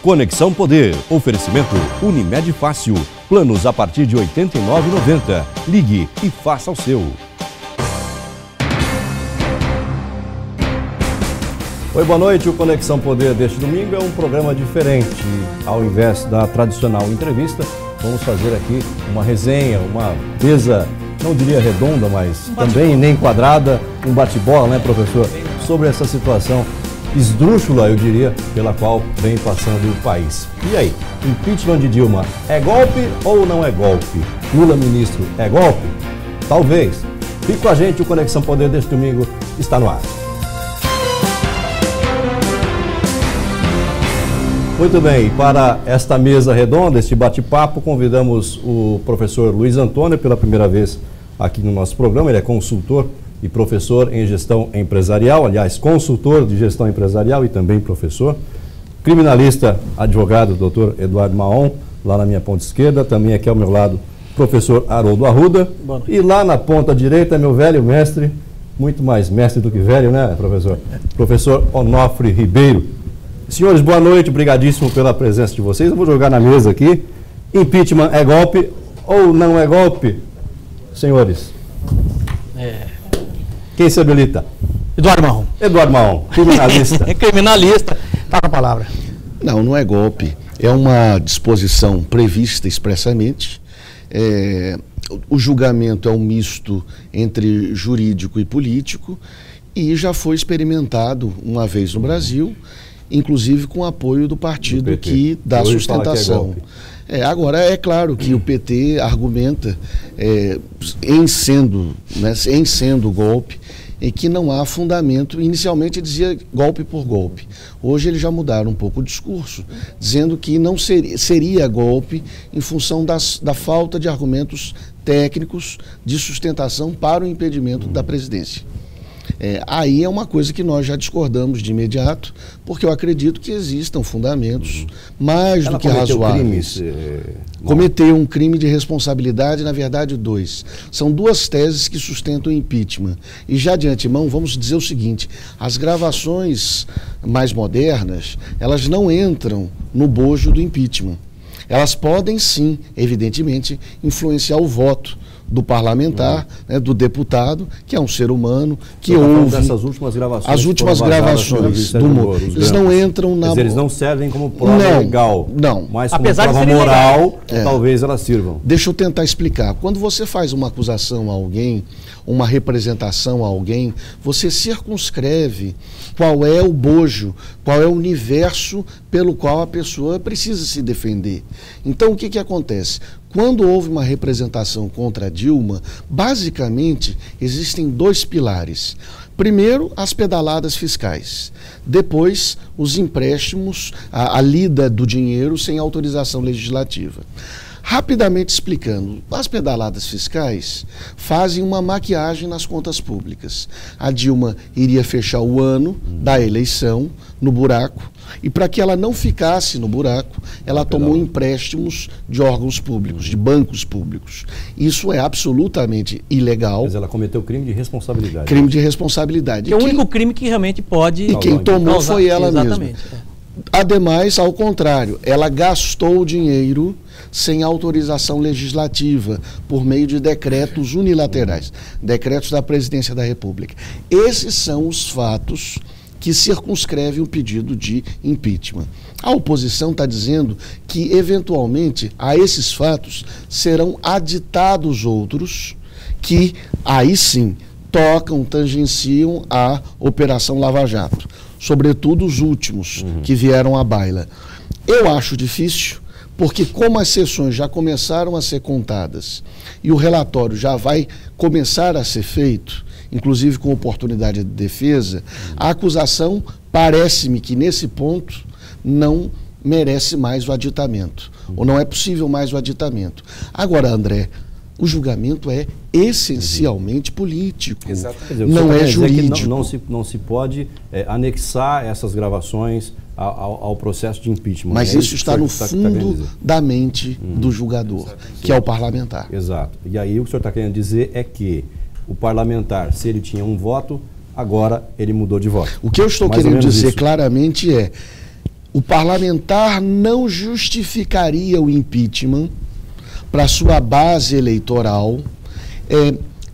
Conexão Poder. Oferecimento Unimed Fácil. Planos a partir de R$ 89,90. Ligue e faça o seu. Oi, boa noite. O Conexão Poder deste domingo é um programa diferente. Ao invés da tradicional entrevista, vamos fazer aqui uma resenha, uma mesa, não diria redonda, mas também nem quadrada, um bate-bola, né, professor? Sobre essa situação esdrúxula, eu diria, pela qual vem passando o país. E aí, impeachment de Dilma é golpe ou não é golpe? Lula ministro é golpe? Talvez. Fique com a gente, o Conexão Poder deste domingo está no ar. Muito bem, para esta mesa redonda, este bate-papo, convidamos o professor Luiz Antônio pela primeira vez aqui no nosso programa. Ele é consultor e professor em gestão empresarial, aliás, consultor de gestão empresarial e também professor. Criminalista, advogado, doutor Eduardo Maon, lá na minha ponta esquerda. Também aqui ao meu lado, professor Haroldo Arruda. E lá na ponta direita, meu velho mestre, muito mais mestre do que velho, né, professor? Professor Onofre Ribeiro. Senhores, boa noite, obrigadíssimo pela presença de vocês. Eu vou jogar na mesa aqui. Impeachment é golpe ou não é golpe? Senhores. Quem se habilita? Eduardo Maon. Eduardo Maon, criminalista. É criminalista, tá com a palavra. Não, não é golpe. É uma disposição prevista expressamente. O julgamento é um misto entre jurídico e político e já foi experimentado uma vez no Brasil, inclusive com o apoio do partido que dá sustentação. Agora, é claro que o PT argumenta, em sendo golpe, que não há fundamento. Inicialmente dizia golpe por golpe. Hoje eles já mudaram um pouco o discurso, dizendo que não seria golpe em função da falta de argumentos técnicos de sustentação para o impedimento da presidência. Aí é uma coisa que nós já discordamos de imediato, porque eu acredito que existam fundamentos mais do que razoáveis. Cometeu um crime de responsabilidade, na verdade, dois. São duas teses que sustentam o impeachment. E já de antemão, vamos dizer o seguinte: as gravações mais modernas, elas não entram no bojo do impeachment. Elas podem, sim, evidentemente, influenciar o voto do parlamentar, né, do deputado, que é um ser humano, que ouve... Dessas últimas gravações, as últimas gravações do Moro. Eles não entram na... Mas eles não servem como prova legal. Não. Mas como prova moral, talvez elas sirvam. Deixa eu tentar explicar. Quando você faz uma acusação a alguém, uma representação a alguém, você circunscreve qual é o bojo, qual é o universo pelo qual a pessoa precisa se defender. Então, o que acontece? Quando houve uma representação contra a Dilma, basicamente existem dois pilares. Primeiro, as pedaladas fiscais. Depois, os empréstimos, a lida do dinheiro sem autorização legislativa. Rapidamente explicando, as pedaladas fiscais fazem uma maquiagem nas contas públicas. A Dilma iria fechar o ano da eleição no buraco, e para que ela não ficasse no buraco, ela tomou empréstimos de órgãos públicos, de bancos públicos. Isso é absolutamente ilegal. Mas ela cometeu crime de responsabilidade. Crime de responsabilidade. Que é o único crime que realmente pode... E quem tomou foi ela mesma. Ademais, ao contrário, ela gastou o dinheiro sem autorização legislativa, por meio de decretos unilaterais, decretos da Presidência da República. Esses são os fatos que circunscrevem o pedido de impeachment. A oposição está dizendo que, eventualmente, a esses fatos serão aditados outros que, aí sim, tangenciam a Operação Lava Jato. Sobretudo os últimos que vieram à baila. Eu acho difícil, porque como as sessões já começaram a ser contadas e o relatório já vai começar a ser feito, inclusive com oportunidade de defesa, a acusação parece-me que nesse ponto não merece mais o aditamento, ou não é possível mais o aditamento. Agora, André, o julgamento é essencialmente político, não é jurídico. Não se pode anexar essas gravações ao processo de impeachment. Mas isso está no fundo da mente do julgador, que é o parlamentar. Exato. E aí o que o senhor está querendo dizer é que o parlamentar, se ele tinha um voto, agora ele mudou de voto. O que eu estou querendo dizer claramente é: o parlamentar não justificaria o impeachment para sua base eleitoral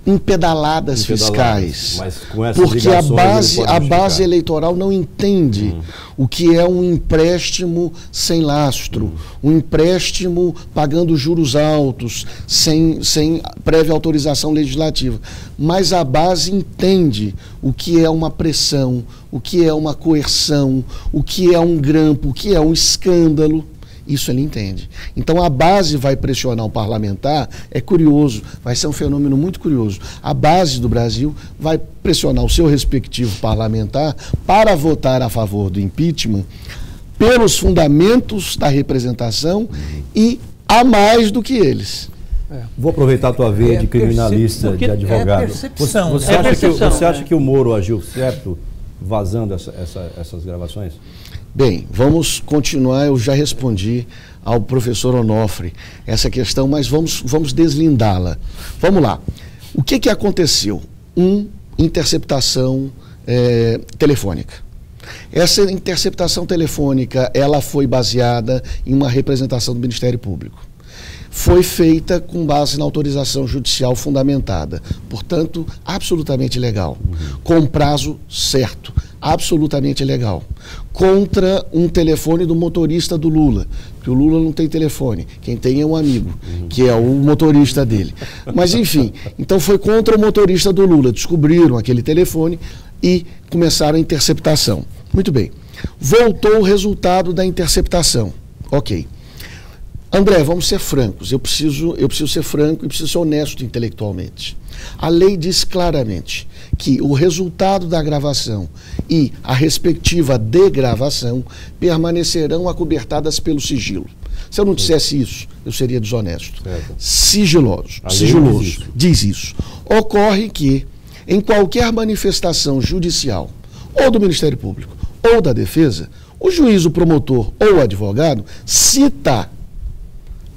em pedaladas fiscais. Mas com essas porque a ligações, base eleitoral não entende o que é um empréstimo sem lastro, um empréstimo pagando juros altos, sem prévia autorização legislativa. Mas a base entende o que é uma pressão, o que é uma coerção, o que é um grampo, o que é um escândalo. Isso ele entende. Então a base vai pressionar o parlamentar, é curioso, vai ser um fenômeno muito curioso. A base do Brasil vai pressionar o seu respectivo parlamentar para votar a favor do impeachment pelos fundamentos da representação e a mais do que eles. Vou aproveitar a tua veia de criminalista, de advogado. Você acha que o Moro agiu certo vazando essas gravações? Bem, vamos continuar, eu já respondi ao professor Onofre essa questão, mas vamos deslindá-la. Vamos lá. O que aconteceu? Interceptação telefônica. Essa interceptação telefônica, ela foi baseada em uma representação do Ministério Público. Foi feita com base na autorização judicial fundamentada, portanto, absolutamente legal, com prazo certo, absolutamente legal, contra um telefone do motorista do Lula, porque o Lula não tem telefone, quem tem é um amigo, que é o motorista dele. Mas enfim, então foi contra o motorista do Lula, descobriram aquele telefone e começaram a interceptação. Muito bem, voltou o resultado da interceptação, ok. André, vamos ser francos, eu preciso ser franco e preciso ser honesto intelectualmente. A lei diz claramente que o resultado da gravação e a respectiva degravação permanecerão acobertadas pelo sigilo. Se eu não dissesse isso, eu seria desonesto. Sigiloso, diz isso. Ocorre que, em qualquer manifestação judicial, ou do Ministério Público, ou da Defesa, o juiz, o promotor ou o advogado cita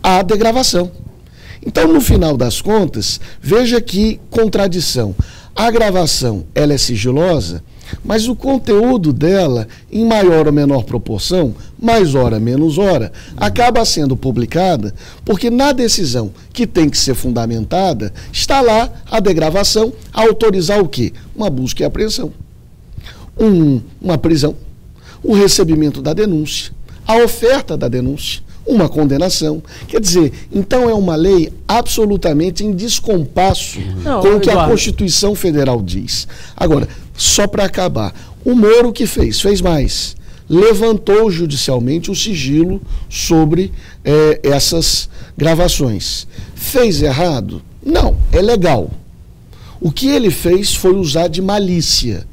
a degravação. Então, no final das contas, veja que contradição. A gravação, ela é sigilosa, mas o conteúdo dela, em maior ou menor proporção, mais hora, menos hora, acaba sendo publicada, porque na decisão que tem que ser fundamentada, está lá a degravação a autorizar o quê? Uma busca e apreensão, uma prisão, o recebimento da denúncia, a oferta da denúncia, uma condenação. Quer dizer, então é uma lei absolutamente em descompasso com o que a Constituição Federal diz. Agora, só para acabar, o Moro que fez mais. Levantou judicialmente o sigilo sobre essas gravações. Fez errado? Não, é legal. O que ele fez foi usar de malícia.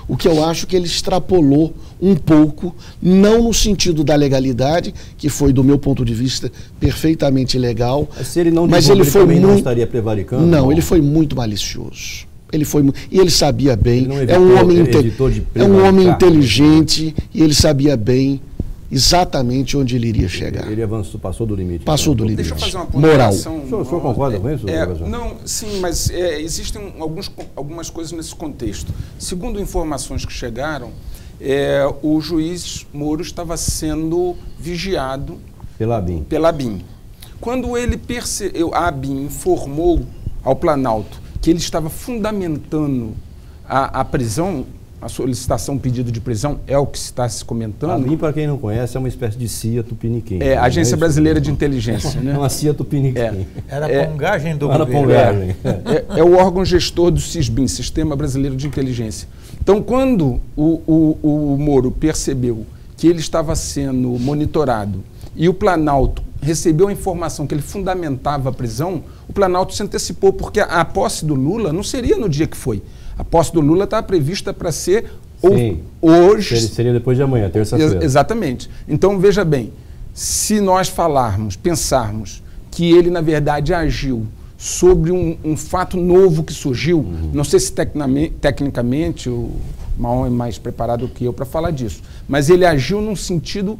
O que eu acho que ele extrapolou um pouco, não no sentido da legalidade, que foi, do meu ponto de vista, perfeitamente legal. Mas se ele não não estaria prevaricando? Não, ele foi muito malicioso. E ele sabia bem, é um homem inteligente, e ele sabia bem exatamente onde ele iria chegar. Ele avançou, passou do limite. Passou do limite. Deixa eu fazer uma ponderação. Moral. O senhor concorda com isso? Não, sim, mas existem algumas coisas nesse contexto. Segundo informações que chegaram, o juiz Moro estava sendo vigiado pela ABIN. Quando ele percebeu, a ABIN informou ao Planalto que ele estava fundamentando a prisão, a solicitação, pedido de prisão, é o que está se comentando. A ABIN, para quem não conhece, é uma espécie de CIA Tupiniquim. Agência Brasileira de Inteligência. Né? É uma CIA Tupiniquim. Era a pongagem do governo. Pongagem. É o órgão gestor do SISBIN, Sistema Brasileiro de Inteligência. Então, quando o Moro percebeu que ele estava sendo monitorado e o Planalto recebeu a informação que ele fundamentava a prisão, o Planalto se antecipou, porque a posse do Lula não seria no dia que foi. A posse do Lula estava prevista para ser hoje. Seria depois de amanhã, terça-feira. Exatamente. Então, veja bem, se nós pensarmos que ele, na verdade, agiu sobre um fato novo que surgiu, não sei se tecnicamente o Maon é mais preparado que eu para falar disso, mas ele agiu num sentido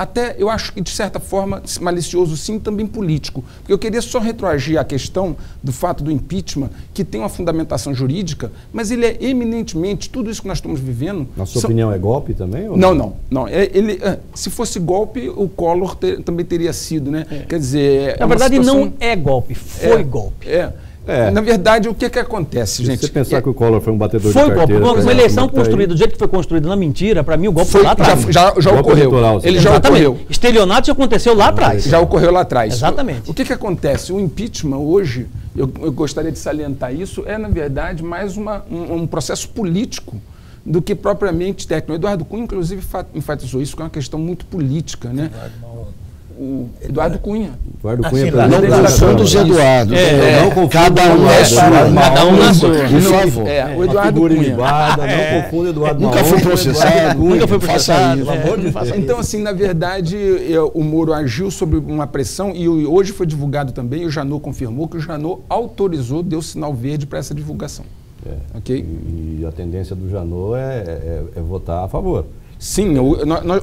até eu acho que de certa forma malicioso sim, também político. Porque eu queria só retroagir a questão do fato do impeachment, que tem uma fundamentação jurídica, mas ele é eminentemente, tudo isso que nós estamos vivendo... Na sua opinião é golpe também? Ou não? Não. Se fosse golpe, o Collor também teria sido, né? Quer dizer... Na verdade não é golpe, foi golpe. Na verdade, o que acontece, gente? Se você pensar que o Collor foi um batedor de carteira... Foi golpe. Uma eleição construída do jeito que foi construída na mentira, para mim o golpe foi lá atrás. Já ocorreu. Ele já ocorreu. Estelionato já aconteceu lá atrás. Já ocorreu lá atrás. Exatamente. O que acontece? O impeachment hoje, eu gostaria de salientar isso, na verdade, mais um processo político do que propriamente técnico. O Eduardo Cunha, inclusive, enfatizou isso, que é uma questão muito política, né? O Eduardo Cunha. Eduardo Cunha, não confunde os Eduardos. Cada um é sua. Cada um na sua. Por favor. O Eduardo Cunha. Não confunda Eduardo Nunca foi processado. Nunca foi processado. Então, assim, na verdade, o Moro agiu sob uma pressão e hoje foi divulgado também, o Janot confirmou que o Janot autorizou, deu sinal verde para essa divulgação. Okay? E a tendência do Janot é votar a favor. Sim,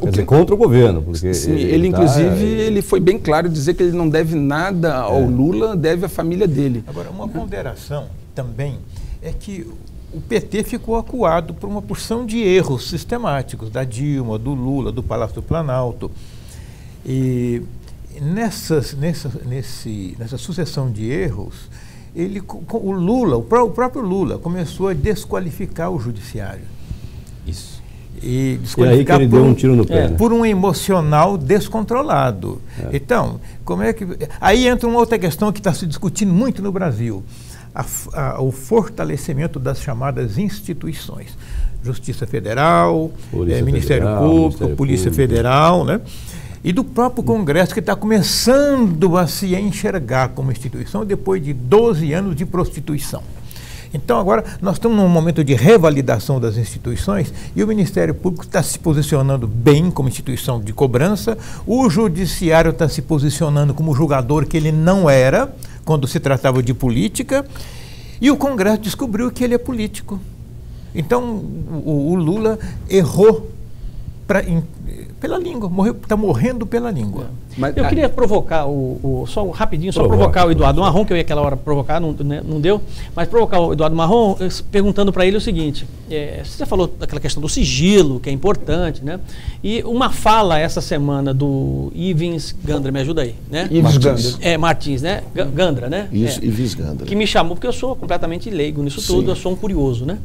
quer dizer, contra o governo. Porque sim, ele inclusive ele foi bem claro dizer que ele não deve nada ao Lula, deve à família dele. Agora, uma ponderação também é que o PT ficou acuado por uma porção de erros sistemáticos da Dilma, do Lula, do Palácio do Planalto. E nessa sucessão de erros, o próprio Lula começou a desqualificar o judiciário. Isso. E aí que ele deu um tiro no pé. Por um emocional descontrolado. Então, como é que... Aí entra uma outra questão que está se discutindo muito no Brasil. O fortalecimento das chamadas instituições. Justiça Federal, Ministério Público, Polícia Federal, né? E do próprio Congresso, que está começando a se enxergar como instituição depois de 12 anos de prostituição. Então, agora, nós estamos num momento de revalidação das instituições e o Ministério Público está se posicionando bem como instituição de cobrança, o Judiciário está se posicionando como julgador que ele não era quando se tratava de política, e o Congresso descobriu que ele é político. Então, o Lula errou pela língua, está morrendo pela língua. Eu queria provocar só rapidinho, provocar o Eduardo Marrom, que eu ia aquela hora provocar, não deu, mas provocar o Eduardo Marrom perguntando para ele o seguinte: você já falou daquela questão do sigilo, que é importante, né? E uma fala essa semana do Ivens Gandra, me ajuda aí, né? Ivens Gandra. Martins, né? Gandra, né? Isso, Ivens Gandra. Que me chamou, porque eu sou completamente leigo nisso tudo, eu sou um curioso, né?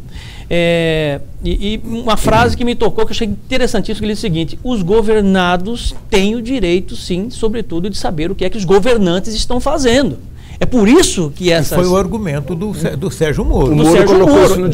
E uma frase que me tocou, que eu achei interessantíssimo, que ele diz o seguinte: os governados têm o direito, sim, sobretudo, de saber o que é que os governantes estão fazendo. É por isso que essa... Foi o argumento do Sérgio Moro.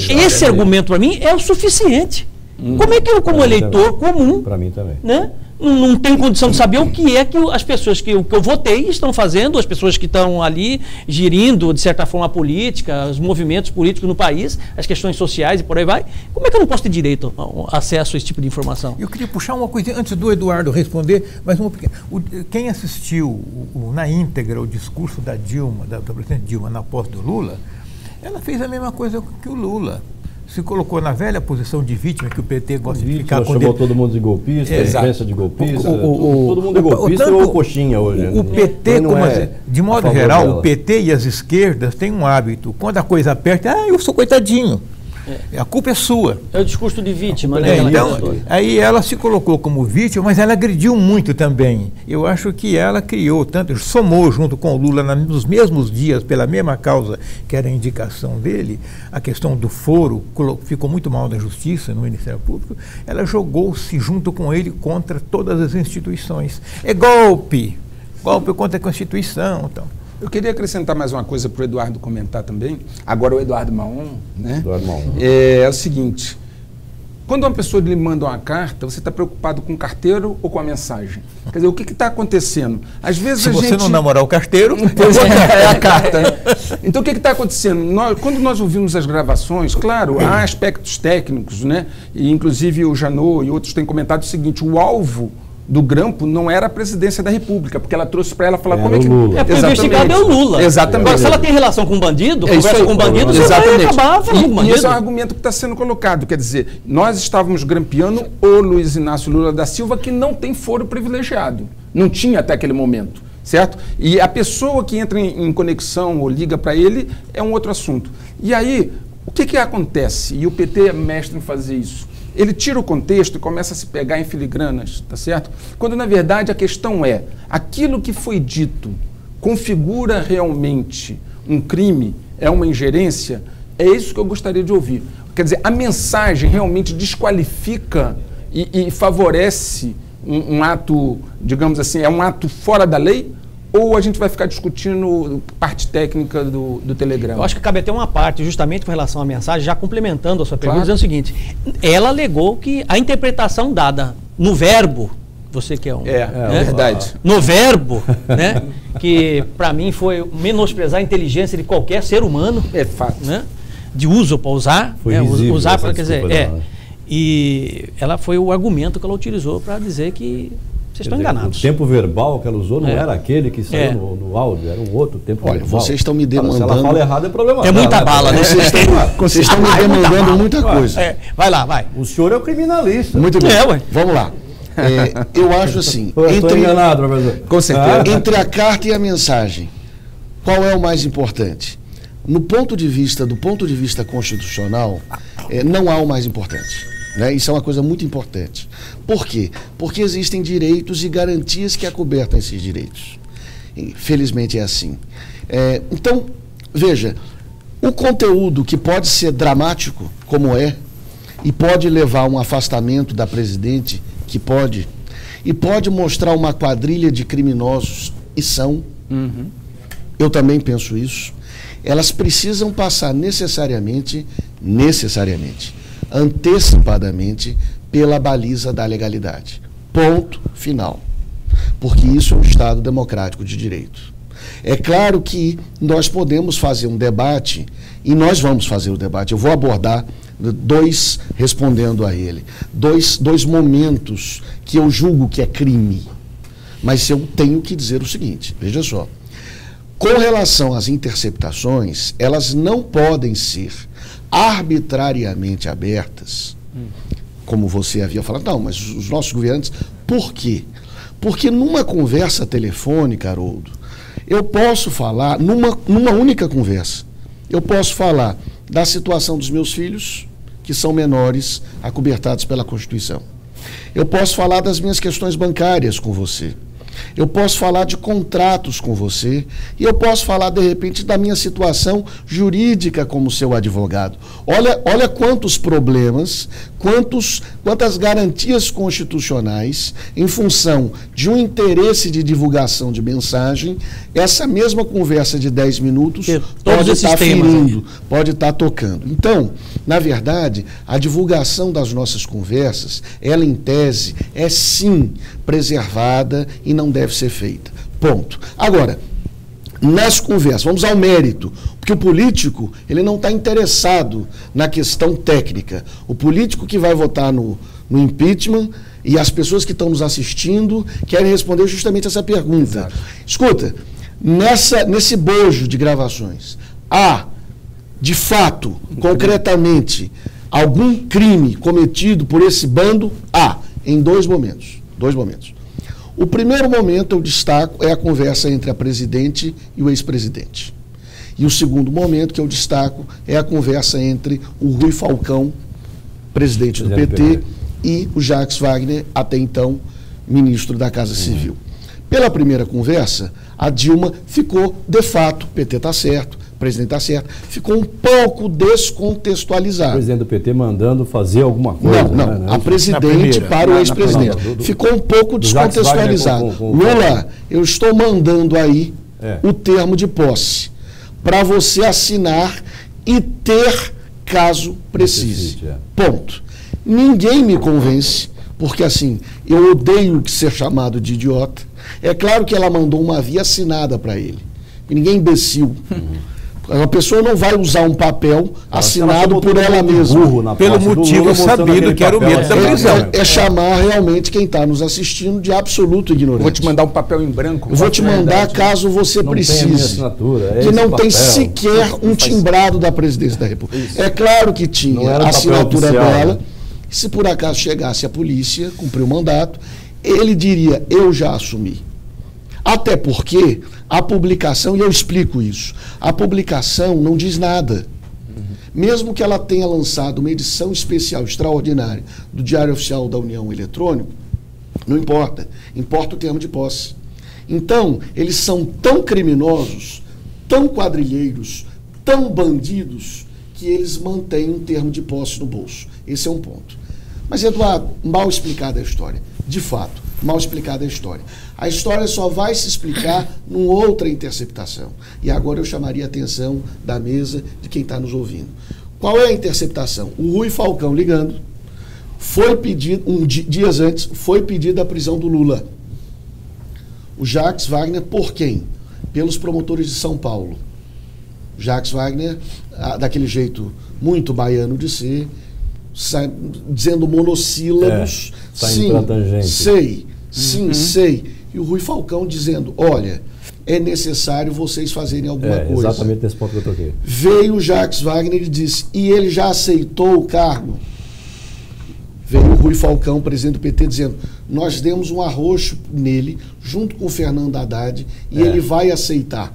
Esse argumento, para mim, é o suficiente. Como é que eu, como eleitor comum... Para mim também. Né? Não tem condição de saber o que é que as pessoas que eu votei estão fazendo, as pessoas que estão ali gerindo, de certa forma, a política, os movimentos políticos no país, as questões sociais e por aí vai. Como é que eu não posso ter direito ao acesso a esse tipo de informação? Eu queria puxar uma coisa, antes do Eduardo responder, mas uma pequena. Quem assistiu na íntegra o discurso da Dilma, da presidente Dilma, na posse do Lula, ela fez a mesma coisa que o Lula. Se colocou na velha posição de vítima que o PT gosta de ficar com. Chamou todo mundo de golpista, imprensa de golpista. Todo mundo é golpista ou coxinha hoje. O PT, de modo geral, o PT e as esquerdas têm um hábito. Quando a coisa aperta, eu sou coitadinho. A culpa é sua. É o discurso de vítima, né? Então, aí ela se colocou como vítima, mas ela agrediu muito também. Eu acho que ela criou somou junto com o Lula nos mesmos dias, pela mesma causa que era a indicação dele, a questão do foro, ficou muito mal na Justiça, no Ministério Público, ela jogou-se junto com ele contra todas as instituições. É golpe contra a Constituição, então. Eu queria acrescentar mais uma coisa para o Eduardo comentar também. Agora o Eduardo Marrom, né? Eduardo Marrom. É o seguinte: quando uma pessoa lhe manda uma carta, você está preocupado com o carteiro ou com a mensagem? Quer dizer, o que está acontecendo? Às vezes Se você não namorar o carteiro, pois é a carta. Né? Então o que está acontecendo? Quando nós ouvimos as gravações, claro, há aspectos técnicos, né? E inclusive o Janot e outros têm comentado o seguinte: o alvo do Grampo não era a presidência da República, porque ela trouxe para ela falar como é que... Lula. Porque o investigado é o Lula. Exatamente. Agora, se ela tem relação com bandido, Conversa com bandido, você vai acabar falando com bandido. E esse é um argumento que está sendo colocado. Quer dizer, nós estávamos grampeando o Luiz Inácio Lula da Silva, que não tem foro privilegiado. Não tinha até aquele momento, certo? E a pessoa que entra em conexão ou liga para ele é um outro assunto. E aí, o que acontece? E o PT é mestre em fazer isso. Ele tira o contexto e começa a se pegar em filigranas, tá certo? Quando, na verdade, a questão é, aquilo que foi dito configura realmente um crime, é uma ingerência? É isso que eu gostaria de ouvir. Quer dizer, a mensagem realmente desqualifica e favorece um ato, digamos assim, é um ato fora da lei? Ou a gente vai ficar discutindo parte técnica do telegrama? Eu acho que cabe até uma parte, justamente com relação à mensagem, já complementando a sua pergunta, Claro. dizendo o seguinte: ela alegou que a interpretação dada no verbo, você que é um... verdade. No verbo, né, que para mim foi menosprezar a inteligência de qualquer ser humano, É fato. né, de uso para usar, Foi né, visível usar essa para, quer dizer, desculpa dela. e ela foi o argumento que ela utilizou para dizer que vocês estão enganados. O tempo verbal que ela usou não É. era aquele que saiu É. no áudio, era um outro tempo Olha, verbal. vocês estão me Se ela demandando- fala errado é problema É dela, muita bala, né? Vocês estão me demandando muita coisa. É, vai lá, vai. O senhor é o criminalista. Muito bem. É, ué. Vamos lá. Eu acho assim, Estou enganado, professor. Com certeza. entre a carta e a mensagem, qual é o mais importante? Do ponto de vista constitucional, não há o mais importante. Né? Isso é uma coisa muito importante. Por quê? Porque existem direitos e garantias que acobertam esses direitos. Felizmente é assim. Então, veja, o conteúdo que pode ser dramático, como é, e pode levar a um afastamento da presidente, que pode, e pode mostrar uma quadrilha de criminosos, e são, eu também penso isso, elas precisam passar necessariamente, antecipadamente, pela baliza da legalidade. Ponto final. Porque isso é um Estado democrático de direito. É claro que nós podemos fazer um debate, e nós vamos fazer o debate. Eu vou abordar respondendo a ele, dois momentos que eu julgo que é crime. Mas eu tenho que dizer o seguinte, veja só. Com relação às interceptações, elas não podem ser arbitrariamente abertas, como você havia falado. Não, mas os nossos governantes... Por quê? Porque numa conversa telefônica, Haroldo, eu posso falar, numa única conversa, eu posso falar da situação dos meus filhos, que são menores, acobertados pela Constituição. Eu posso falar das minhas questões bancárias com você. Eu posso falar de contratos com você e eu posso falar, de repente, da minha situação jurídica como seu advogado. Olha quantos problemas, quantas garantias constitucionais, em função de um interesse de divulgação de mensagem, essa mesma conversa de 10 minutos pode estar ferindo, pode estar tocando. Então, na verdade, a divulgação das nossas conversas, ela em tese, é sim preservada e não deve ser feita. Ponto. Agora, nas conversas, vamos ao mérito, porque o político, ele não está interessado na questão técnica. O político que vai votar no impeachment e as pessoas que estão nos assistindo querem responder justamente essa pergunta. Exato. Escuta, nesse bojo de gravações, há, de fato, concretamente, algum crime cometido por esse bando? Há, em dois momentos. O primeiro momento, eu destaco, é a conversa entre a presidente e o ex-presidente. E o segundo momento que eu destaco é a conversa entre o Rui Falcão, presidente do PT, e o Jacques Wagner, até então ministro da Casa Civil. Pela primeira conversa, a Dilma ficou, de fato, o PT está certo, o presidente está certo, ficou um pouco descontextualizado. O presidente do PT mandando fazer alguma coisa. Não, a presidente para o ex-presidente. Ficou um pouco descontextualizado. Lula, eu estou mandando aí o termo de posse para você assinar e ter caso precise. Ponto. Ninguém me convence, porque assim, eu odeio ser chamado de idiota. É claro que ela mandou uma via assinada para ele. Ninguém é imbecil. A pessoa não vai usar um papel assinado por ela mesma. Pelo motivo sabido que era o medo da prisão. É chamar realmente quem está nos assistindo de absoluto ignorante. Vou te mandar um papel em branco. Eu vou te mandar caso você precise. Que não tem sequer um timbrado da presidência da República. Isso. É claro que tinha a assinatura dela. Se por acaso chegasse a polícia, cumpriu o mandato, ele diria, eu já assumi. Até porque a publicação, e eu explico isso, a publicação não diz nada. Mesmo que ela tenha lançado uma edição especial, extraordinária, do Diário Oficial da União Eletrônico, não importa. Importa o termo de posse. Então, eles são tão criminosos, tão quadrilheiros, tão bandidos, que eles mantêm um termo de posse no bolso. Esse é um ponto. Mas, Eduardo, mal explicada a história. De fato, mal explicada a história. A história só vai se explicar numa outra interceptação. E agora eu chamaria a atenção da mesa de quem está nos ouvindo. Qual é a interceptação? O Rui Falcão ligando, foi pedido, dias antes, foi pedida a prisão do Lula. O Jacques Wagner, por quem? Pelos promotores de São Paulo. O Jacques Wagner, daquele jeito muito baiano de ser, dizendo monossílabos. Sim, sei. Sim, sei. E o Rui Falcão dizendo, olha, é necessário vocês fazerem alguma coisa. Exatamente nesse ponto que eu toquei. Veio o Jacques Wagner e disse, e ele já aceitou o cargo? Veio o Rui Falcão, presidente do PT, dizendo, nós demos um arroxo nele, junto com o Fernando Haddad, e ele vai aceitar.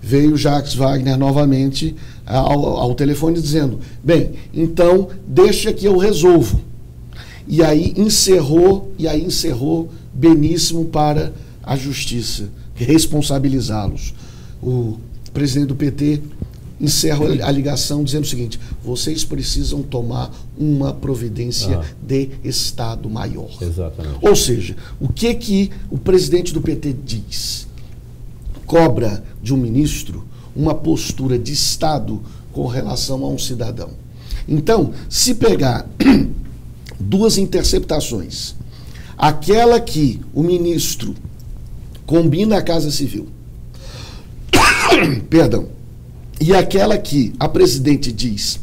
Veio o Jacques Wagner novamente ao telefone dizendo, bem, então deixa que eu resolvo. E aí encerrou Beníssimo para a justiça, responsabilizá-los. O presidente do PT encerra a ligação dizendo o seguinte, vocês precisam tomar uma providência de Estado maior. Exatamente. Ou seja, o que o presidente do PT diz? Cobra de um ministro uma postura de Estado com relação a um cidadão. Então, se pegar duas interceptações, aquela que o ministro combina a Casa Civil, perdão, e aquela que a presidente diz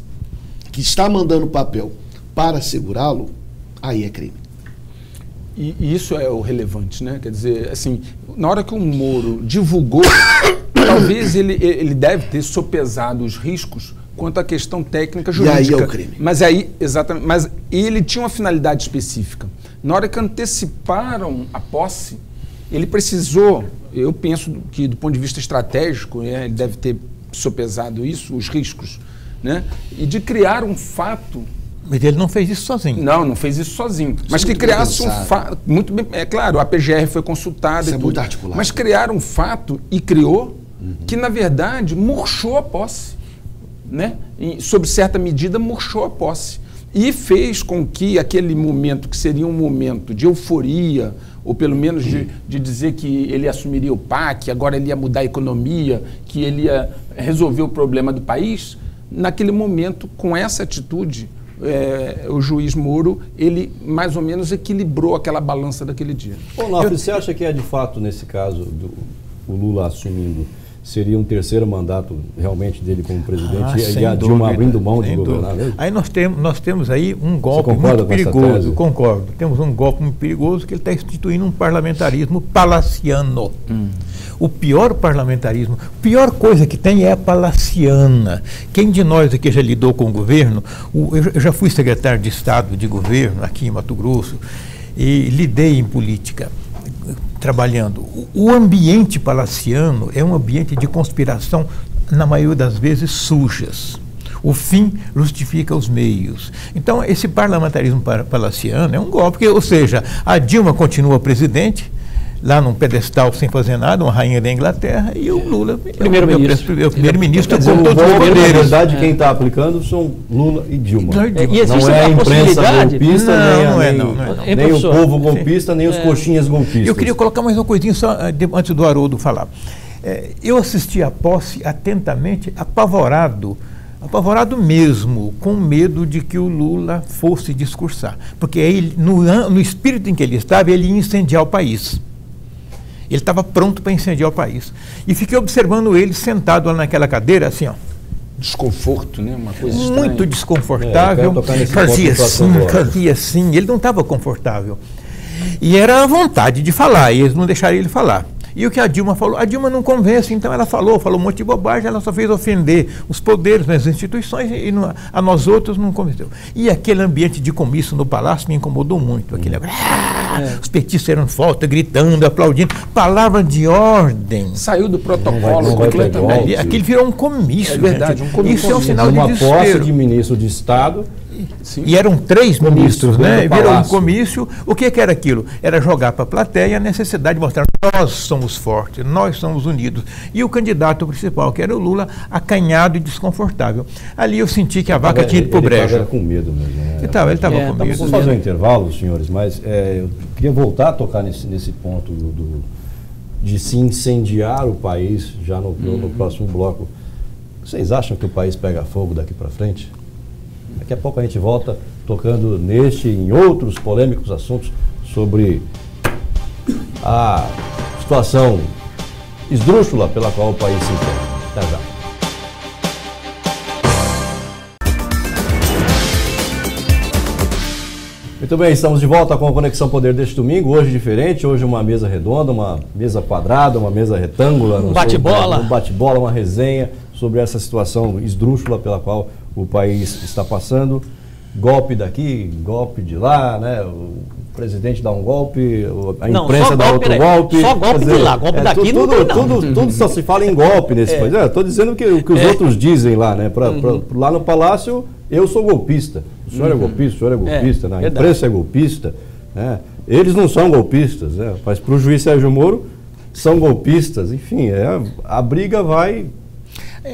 que está mandando papel para segurá-lo, aí é crime. E isso é o relevante, né? Quer dizer, assim, na hora que o Moro divulgou, talvez ele deve ter sopesado os riscos quanto à questão técnica jurídica. E aí é o crime. Mas aí, exatamente, mas ele tinha uma finalidade específica. Na hora que anteciparam a posse, ele precisou, eu penso que do ponto de vista estratégico, ele deve ter sopesado isso, os riscos, né? E de criar um fato. Mas ele não fez isso sozinho. Não fez isso sozinho. Mas que criasse um fato. Muito bem, é claro, a PGR foi consultada. Isso é muito articulado. Mas criar um fato e criou que, na verdade, murchou a posse. Né? E, sob certa medida, murchou a posse. E fez com que aquele momento, que seria um momento de euforia, ou pelo menos de dizer que ele assumiria o PAC, agora ele ia mudar a economia, que ele ia resolver o problema do país, naquele momento, com essa atitude, o juiz Moro, ele mais ou menos equilibrou aquela balança daquele dia. Onofre, você acha que de fato, nesse caso, o Lula assumindo, seria um terceiro mandato realmente dele como presidente e a Dilma abrindo mão de governar mesmo? Aí nós temos aí um golpe muito perigoso. Concordo. Temos um golpe muito perigoso que ele está instituindo um parlamentarismo palaciano. O pior parlamentarismo, a pior coisa que tem é a palaciana. Quem de nós aqui já lidou com o governo, eu já fui secretário de Estado de governo aqui em Mato Grosso e lidei em política, trabalhando. O ambiente palaciano é um ambiente de conspiração, na maioria das vezes, sujas. O fim justifica os meios. Então, esse parlamentarismo palaciano é um golpe, ou seja, a Dilma continua presidente, lá num pedestal sem fazer nada, uma rainha da Inglaterra, e o Lula primeiro-ministro com todos os poderes. Na verdade, quem está aplicando são Lula e Dilma. E não é a imprensa golpista, nem o povo golpista, nem os coxinhas golpistas. Eu queria colocar mais uma coisinha só antes do Haroldo falar. Eu assisti à posse atentamente, apavorado mesmo, com medo de que o Lula fosse discursar. Porque ele, no espírito em que ele estava, ele ia incendiar o país. Ele estava pronto para incendiar o país. E fiquei observando ele sentado lá naquela cadeira, assim, ó. Desconforto, né? Uma coisa Muito estranha. desconfortável. Fazia assim. Ele não estava confortável. E era a vontade de falar, e eles não deixaram ele falar. E o que a Dilma falou? A Dilma não convence, então ela falou um monte de bobagem, ela só fez ofender os poderes, as instituições, e a nós outros não convenceu. E aquele ambiente de comício no Palácio me incomodou muito. Os petistas eram fortes, gritando, aplaudindo, palavra de ordem. Saiu do protocolo completamente. Aquilo virou um comício. É verdade, um comício. Isso é um sinal de desespero. Uma posse de ministro de Estado. Sim. E eram 3 ministros, né? Virou um comício. O que era aquilo? Era jogar para a plateia a necessidade de mostrar: nós somos fortes, nós somos unidos. E o candidato principal, que era o Lula, acanhado e desconfortável. Ali eu senti que a vaca tinha ido para o brejo. Ele estava com medo mesmo. Né? Ele estava com medo. Vamos fazer um intervalo, senhores, mas eu queria voltar a tocar nesse ponto de se incendiar o país já no próximo bloco. Vocês acham que o país pega fogo daqui para frente? Daqui a pouco a gente volta tocando neste e em outros polêmicos assuntos sobre a situação esdrúxula pela qual o país se encontra. Até já. Muito bem, estamos de volta com a Conexão Poder deste domingo, hoje diferente, hoje uma mesa redonda, uma mesa quadrada, uma mesa retângular. Um bate-bola. Um bate-bola, uma resenha sobre essa situação esdrúxula pela qual o país está passando. Golpe daqui, golpe de lá, né? O presidente dá um golpe, a imprensa dá outro golpe. Só golpe de lá, golpe daqui não tem não. Tudo só se fala em golpe nesse país. Estou dizendo o que os outros dizem lá, né? Lá no Palácio, eu sou golpista. O senhor é golpista, o senhor é golpista, né? A imprensa é golpista. Né? Eles não são golpistas, né? Mas para o juiz Sérgio Moro, são golpistas. Enfim, a briga vai...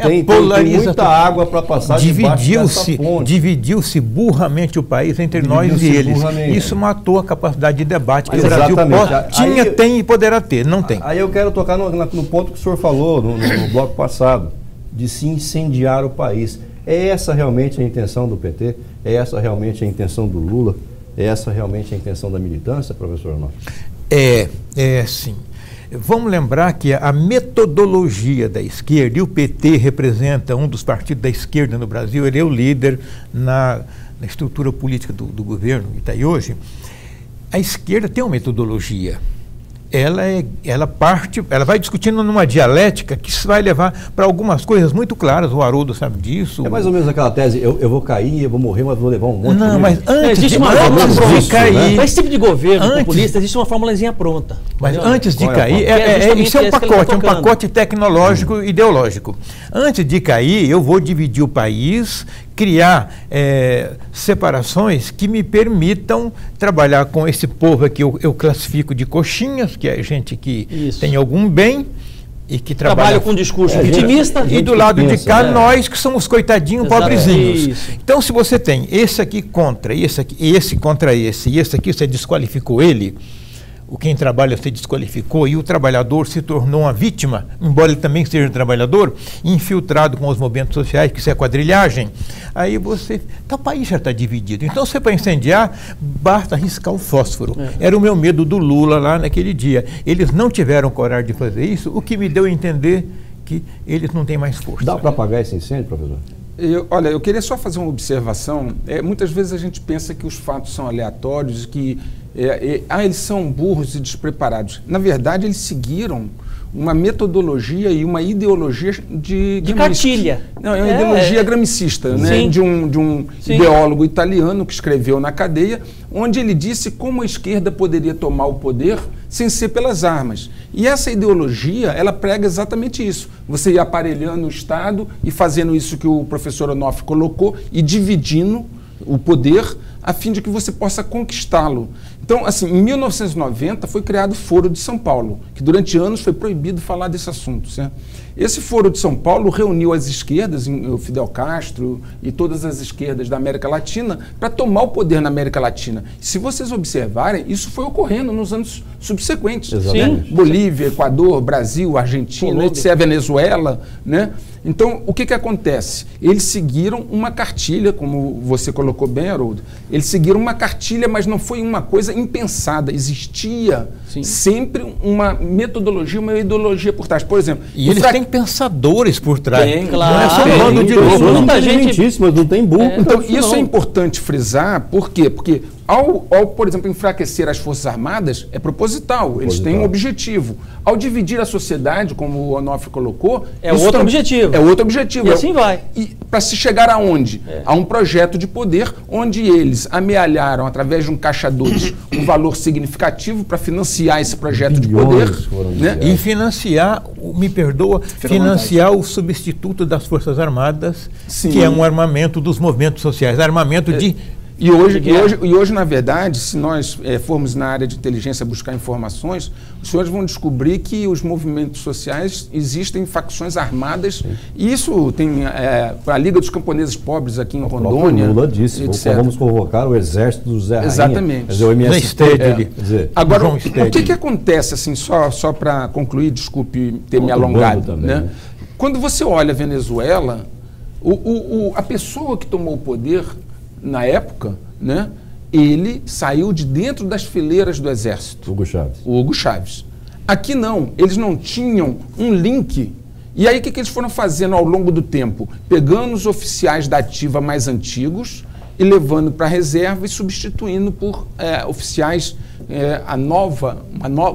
Tem muita água para passar debaixo dessa ponte. Dividiu-se burramente o país entre nós e eles. Isso matou a capacidade de debate que o Brasil tem e poderá ter. Não tem. Aí eu quero tocar no ponto que o senhor falou no bloco passado, de se incendiar o país. É essa realmente a intenção do PT? É essa realmente a intenção do Lula? É essa realmente a intenção da militância, professor Arnoldo? Sim. Vamos lembrar que a metodologia da esquerda, e o PT representa um dos partidos da esquerda no Brasil, ele é o líder na estrutura política do governo que está aí hoje. A esquerda tem uma metodologia. Ela vai discutindo numa dialética que se vai levar para algumas coisas muito claras. O Haroldo sabe disso. É mais ou menos aquela tese: eu vou cair, eu vou morrer, mas vou levar um monte de... Não, mas antes de cair... Né? Para esse tipo de governo populista existe uma formulazinha pronta. Mas antes de cair, isso é um pacote tecnológico, ideológico. Antes de cair, eu vou dividir o país, criar separações que me permitam trabalhar com esse povo que eu classifico de coxinhas, que é gente que tem algum bem e que trabalha com discurso vitimista. E do lado de cá, nós que somos coitadinhos, pobrezinhos. Então, se você tem esse aqui contra, esse contra esse, e esse aqui você desqualificou ele, quem trabalha se desqualificou e o trabalhador se tornou uma vítima, embora ele também seja um trabalhador, infiltrado com os movimentos sociais, que isso é quadrilhagem, aí o país já está dividido. Então, se para incendiar, basta riscar o fósforo. Era o meu medo do Lula lá naquele dia. Eles não tiveram coragem de fazer isso, o que me deu a entender que eles não têm mais força. Dá para apagar esse incêndio, professor? Olha, eu queria só fazer uma observação. Muitas vezes a gente pensa que os fatos são aleatórios, que eles são burros e despreparados. Na verdade, eles seguiram uma metodologia e uma ideologia de cartilha. Não, é uma ideologia gramicista, né? De um ideólogo italiano que escreveu na cadeia, onde ele disse como a esquerda poderia tomar o poder sem ser pelas armas. E essa ideologia, ela prega exatamente isso. Você ir aparelhando o Estado e fazendo isso que o professor Onofre colocou e dividindo o poder a fim de que você possa conquistá-lo. Então, assim, em 1990 foi criado o Foro de São Paulo, que durante anos foi proibido falar desse assunto, certo? Esse Foro de São Paulo reuniu as esquerdas, o Fidel Castro e todas as esquerdas da América Latina, para tomar o poder na América Latina. Se vocês observarem, isso foi ocorrendo nos anos subsequentes. Né? Bolívia, Equador, Brasil, Argentina, etc., Venezuela, né? Então, o que acontece? Eles seguiram uma cartilha, como você colocou bem, Haroldo, eles seguiram uma cartilha, mas não foi uma coisa coisa impensada, existia Sim. sempre uma metodologia, uma ideologia por trás. Por exemplo, E eles têm pensadores por trás. Tem, claro. Não é só um bando de pessoas louco. muita gente- inteligentíssimas, não tem burro. Então, nisso isso não. é importante frisar, por quê? Porque ao, por exemplo, enfraquecer as Forças Armadas, é proposital, eles têm um objetivo. Ao dividir a sociedade, como o Onofre colocou... É isso outro objetivo. É outro objetivo. E assim vai. E para se chegar aonde? A um projeto de poder, onde eles amealharam, através de um caixa 2, um valor significativo para financiar esse projeto de Bilhões poder. foram Né? desviados. E financiar, me perdoa, financiar o substituto das Forças Armadas, Sim. que é um armamento dos movimentos sociais, armamento de... E hoje, na verdade, se nós formos na área de inteligência buscar informações, os senhores vão descobrir que os movimentos sociais existem facções armadas. Sim. E isso tem a Liga dos Camponeses Pobres aqui em O próprio Rondônia. Lula disse, etc. vamos convocar o exército do Zé Rainha. Exatamente. Quer dizer, o MST, Stedley. quer dizer, Agora, João o Stedley. que acontece, assim, só para concluir, desculpe ter me Outro alongado, bando também, né? né? Quando você olha a Venezuela, a pessoa que tomou o poder na época, né, ele saiu de dentro das fileiras do exército. Hugo Chávez. O Hugo Chávez. Aqui não, eles não tinham um link. E aí o que eles foram fazendo ao longo do tempo? Pegando os oficiais da ativa mais antigos e levando para a reserva e substituindo por oficiais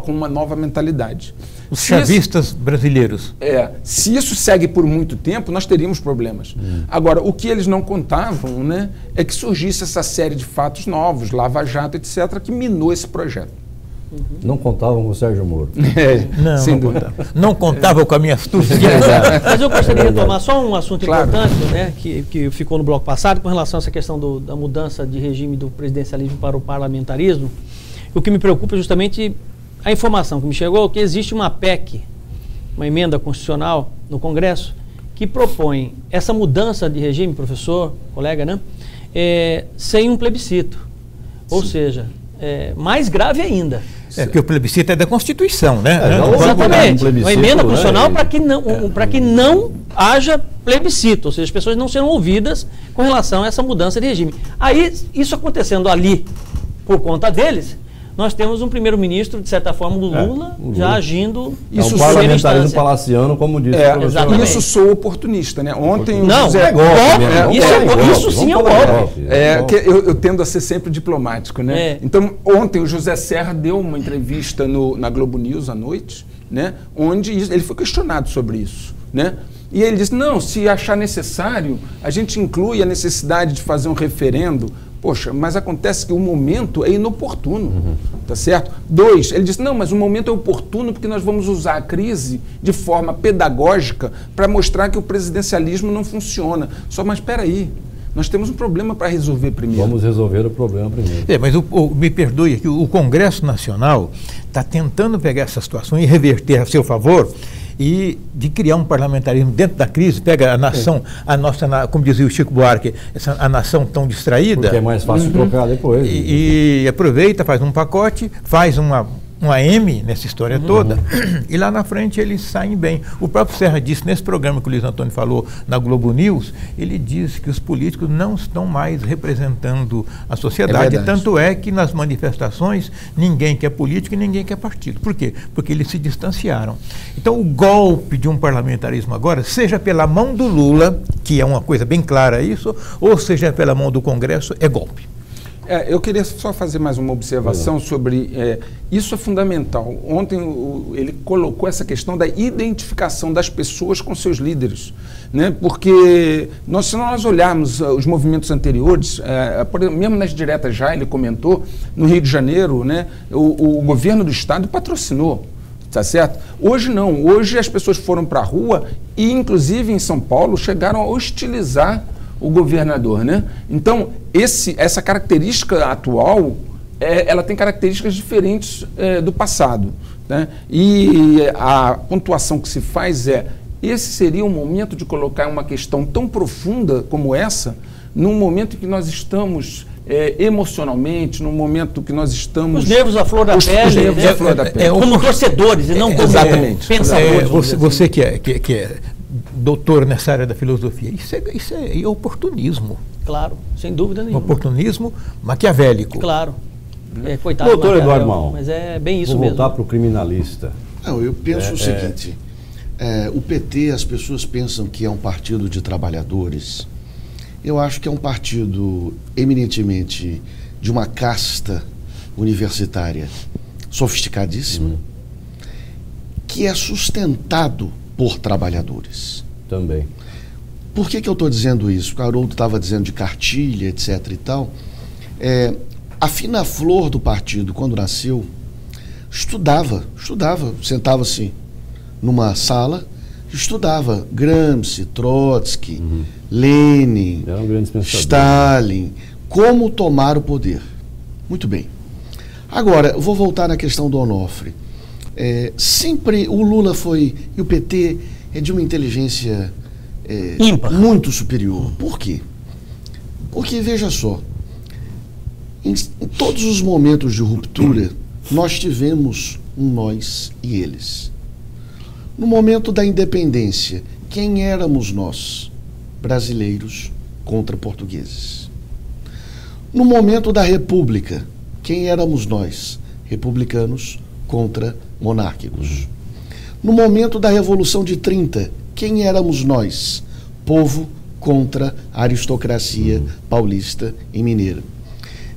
com uma nova mentalidade. Os Se isso- chavistas brasileiros. se isso segue por muito tempo, nós teríamos problemas. Agora, o que eles não contavam, né, é que surgisse essa série de fatos novos, Lava Jato, etc., que minou esse projeto. Não contavam com o Sérgio Moro. Não contava. Não contava com a minha astúcia. Mas eu gostaria de retomar só um assunto Claro. importante, né, que ficou no bloco passado, com relação a essa questão da mudança de regime do presidencialismo para o parlamentarismo. O que me preocupa é justamente a informação que me chegou, que existe uma PEC, uma emenda constitucional no Congresso, que propõe essa mudança de regime, professor, colega, né, sem um plebiscito. Ou seja, mais grave ainda. Porque o plebiscito é da Constituição, né? já houve Exatamente. um Uma plebiscito, emenda né? constitucional para que não haja plebiscito, ou seja, as pessoas não serão ouvidas com relação a essa mudança de regime. Aí, isso acontecendo ali por conta deles, nós temos um primeiro-ministro, de certa forma, o Lula, o Lula. já agindo É um em parlamentarismo instância. palaciano, como disse o professor. exatamente. Isso sou oportunista, né? Ontem Não, o José... é golpe, golpe, né? Vamos isso falar em golpe, isso sim é um vamos falar em golpe. golpe. que eu tendo a ser sempre diplomático, né? Então, ontem o José Serra deu uma entrevista na Globo News à noite, né? Onde ele foi questionado sobre isso, né? E ele disse, não, se achar necessário, a gente inclui a necessidade de fazer um referendo. Poxa, mas acontece que o momento é inoportuno, tá certo? 2, ele disse, não, mas o momento é oportuno porque nós vamos usar a crise de forma pedagógica para mostrar que o presidencialismo não funciona. Só, mas espera aí, nós temos um problema para resolver primeiro. Vamos resolver o problema primeiro. Mas me perdoe, que o Congresso Nacional está tentando pegar essa situação e reverter a seu favor e de criar um parlamentarismo dentro da crise, pega a nação, a nossa, como dizia o Chico Buarque, a nação tão distraída. Porque é mais fácil trocar depois. E aproveita, faz um pacote, faz uma M nessa história toda, e lá na frente eles saem bem. O próprio Serra disse, nesse programa que o Luiz Antônio falou na Globo News, ele disse que os políticos não estão mais representando a sociedade, tanto é que nas manifestações ninguém quer político e ninguém quer partido. Por quê? Porque eles se distanciaram. Então o golpe de um parlamentarismo agora, seja pela mão do Lula, que é uma coisa bem clara isso, ou seja pela mão do Congresso, é golpe. Eu queria só fazer mais uma observação sobre... isso é fundamental. Ontem ele colocou essa questão da identificação das pessoas com seus líderes, né? Porque se nós olharmos os movimentos anteriores, mesmo nas diretas já, ele comentou, no Rio de Janeiro, né, o governo do estado patrocinou. Tá certo? Hoje não. Hoje as pessoas foram para a rua e, inclusive em São Paulo, chegaram a hostilizar o governador, né? Então, essa característica atual, ela tem características diferentes do passado, né? E a pontuação que se faz esse seria um momento de colocar uma questão tão profunda como essa, num momento em que nós estamos emocionalmente, num momento que nós estamos... Os nervos à flor da pele. Os nervos à flor da pele. Como torcedores e não como pensadores. Você que é doutor nessa área da filosofia, isso é oportunismo. Claro, sem dúvida nenhuma. Oportunismo maquiavélico. Claro. Coitado. Doutor Eduardo Marrom, mas é bem isso vou mesmo. voltar para o criminalista. Não, eu penso o seguinte, o PT, as pessoas pensam que é um partido de trabalhadores. Eu acho que é um partido eminentemente de uma casta universitária sofisticadíssima, que é sustentado por trabalhadores. Também. Por que eu estou dizendo isso? O Haroldo estava dizendo de cartilha, etc. e tal. A fina flor do partido, quando nasceu, estudava, sentava-se numa sala, estudava Gramsci, Trotsky, Lenin, Stalin, como tomar o poder. Muito bem. Agora, eu vou voltar na questão do Onofre. Sempre o Lula foi, e o PT é de uma inteligência muito superior. Por quê? Porque, veja só, em todos os momentos de ruptura, nós tivemos um nós e eles. No momento da independência, quem éramos nós? Brasileiros contra portugueses. No momento da república, quem éramos nós? Republicanos contra monárquicos. No momento da Revolução de 30, quem éramos nós? Povo contra a aristocracia paulista e mineira.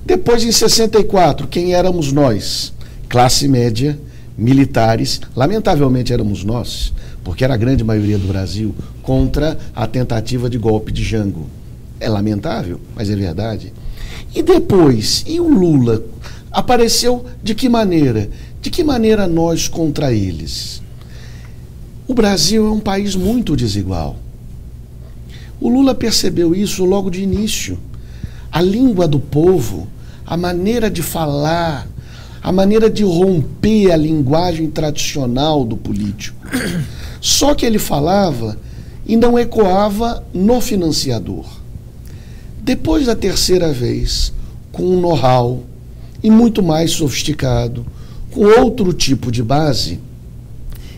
Depois, em 64, quem éramos nós? Classe média, militares, lamentavelmente éramos nós, porque era a grande maioria do Brasil, contra a tentativa de golpe de Jango. É lamentável, mas é verdade. E depois, e o Lula? Apareceu de que maneira? De que maneira nós contra eles? O Brasil é um país muito desigual. O Lula percebeu isso logo de início. A língua do povo, a maneira de falar, a maneira de romper a linguagem tradicional do político. Só que ele falava e não ecoava no financiador. Depois da terceira vez, com um know-how e muito mais sofisticado, com outro tipo de base,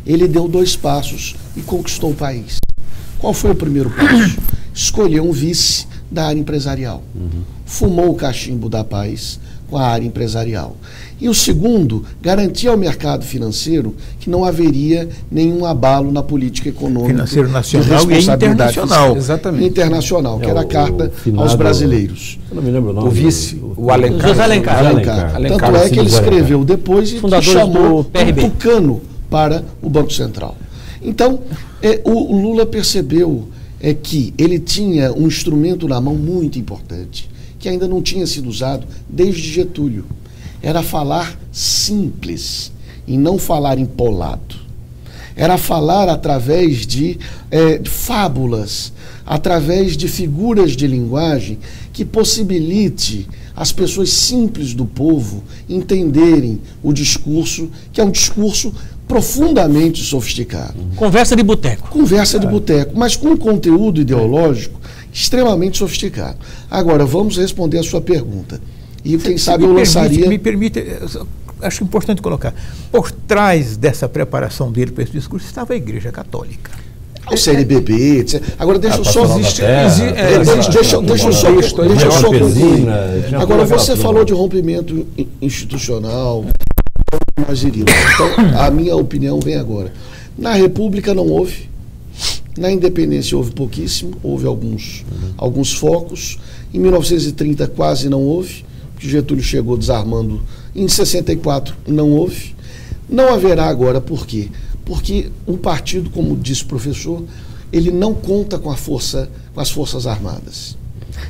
ele deu 2 passos e conquistou o país. Qual foi o primeiro passo? Escolheu um vice da área empresarial. Fumou o cachimbo da paz com a área empresarial. E o segundo, garantir ao mercado financeiro que não haveria nenhum abalo na política econômica. Financeiro nacional e internacional. Exatamente. Internacional, que era a carta aos brasileiros. Eu não me lembro o nome. O vice, o Alencar. José Alencar. Tanto é que ele escreveu depois e chamou o Tucano para o Banco Central. Então, o Lula percebeu que ele tinha um instrumento na mão muito importante, que ainda não tinha sido usado desde Getúlio. Era falar simples e não falar empolado. Era falar através de fábulas, através de figuras de linguagem que possibilite as pessoas simples do povo entenderem o discurso, que é um discurso profundamente sofisticado. Conversa de boteco. Conversa de boteco, mas com um conteúdo ideológico extremamente sofisticado. Agora, vamos responder a sua pergunta. E quem sabe eu lançaria... Me permite, acho importante colocar, por trás dessa preparação dele para esse discurso estava a Igreja Católica. O CNBB, etc. Agora deixa eu só... Deixa eu só concluir. Agora, você falou de rompimento institucional, nós iríamos. Então, a minha opinião vem agora. Na República não houve, na Independência houve pouquíssimo, houve alguns focos, em 1930 quase não houve, porque Getúlio chegou desarmando, em 64 não houve, não haverá agora, por quê? Porque o partido, como disse o professor, ele não conta com as Forças Armadas.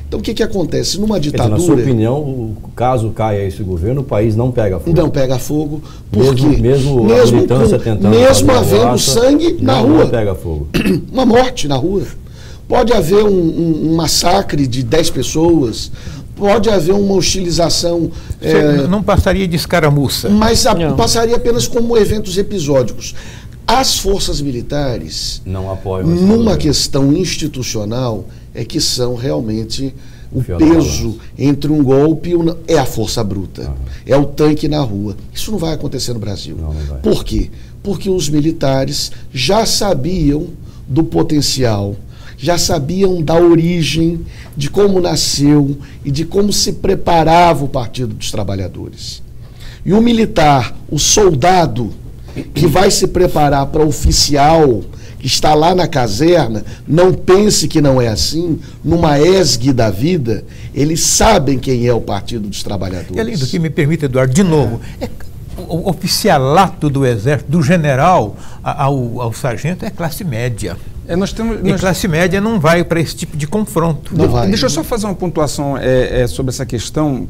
Então o que acontece? Numa ditadura... Na sua opinião, caso caia esse governo, o país não pega fogo? Não pega fogo, porque mesmo a militância tentando mesmo havendo sangue na rua, não pega fogo. Uma morte na rua. Pode haver um massacre de 10 pessoas, pode haver uma hostilização... não passaria de escaramuça. Mas passaria apenas como eventos episódicos. As forças militares, não apoiam numa questão institucional, é que são realmente o peso entre um golpe e é a força bruta. É o tanque na rua. Isso não vai acontecer no Brasil. Não vai. Por quê? Porque os militares já sabiam do potencial já sabiam da origem, de como nasceu e de como se preparava o Partido dos Trabalhadores. E o militar, o soldado, que vai se preparar para oficial, que está lá na caserna, não pense que não é assim, numa ESG da vida, eles sabem quem é o Partido dos Trabalhadores. E além do que me permite, Eduardo, de novo, o oficialato do Exército, do general ao sargento, é classe média. E classe média não vai para esse tipo de confronto. Não vai. Deixa eu só fazer uma pontuação sobre essa questão.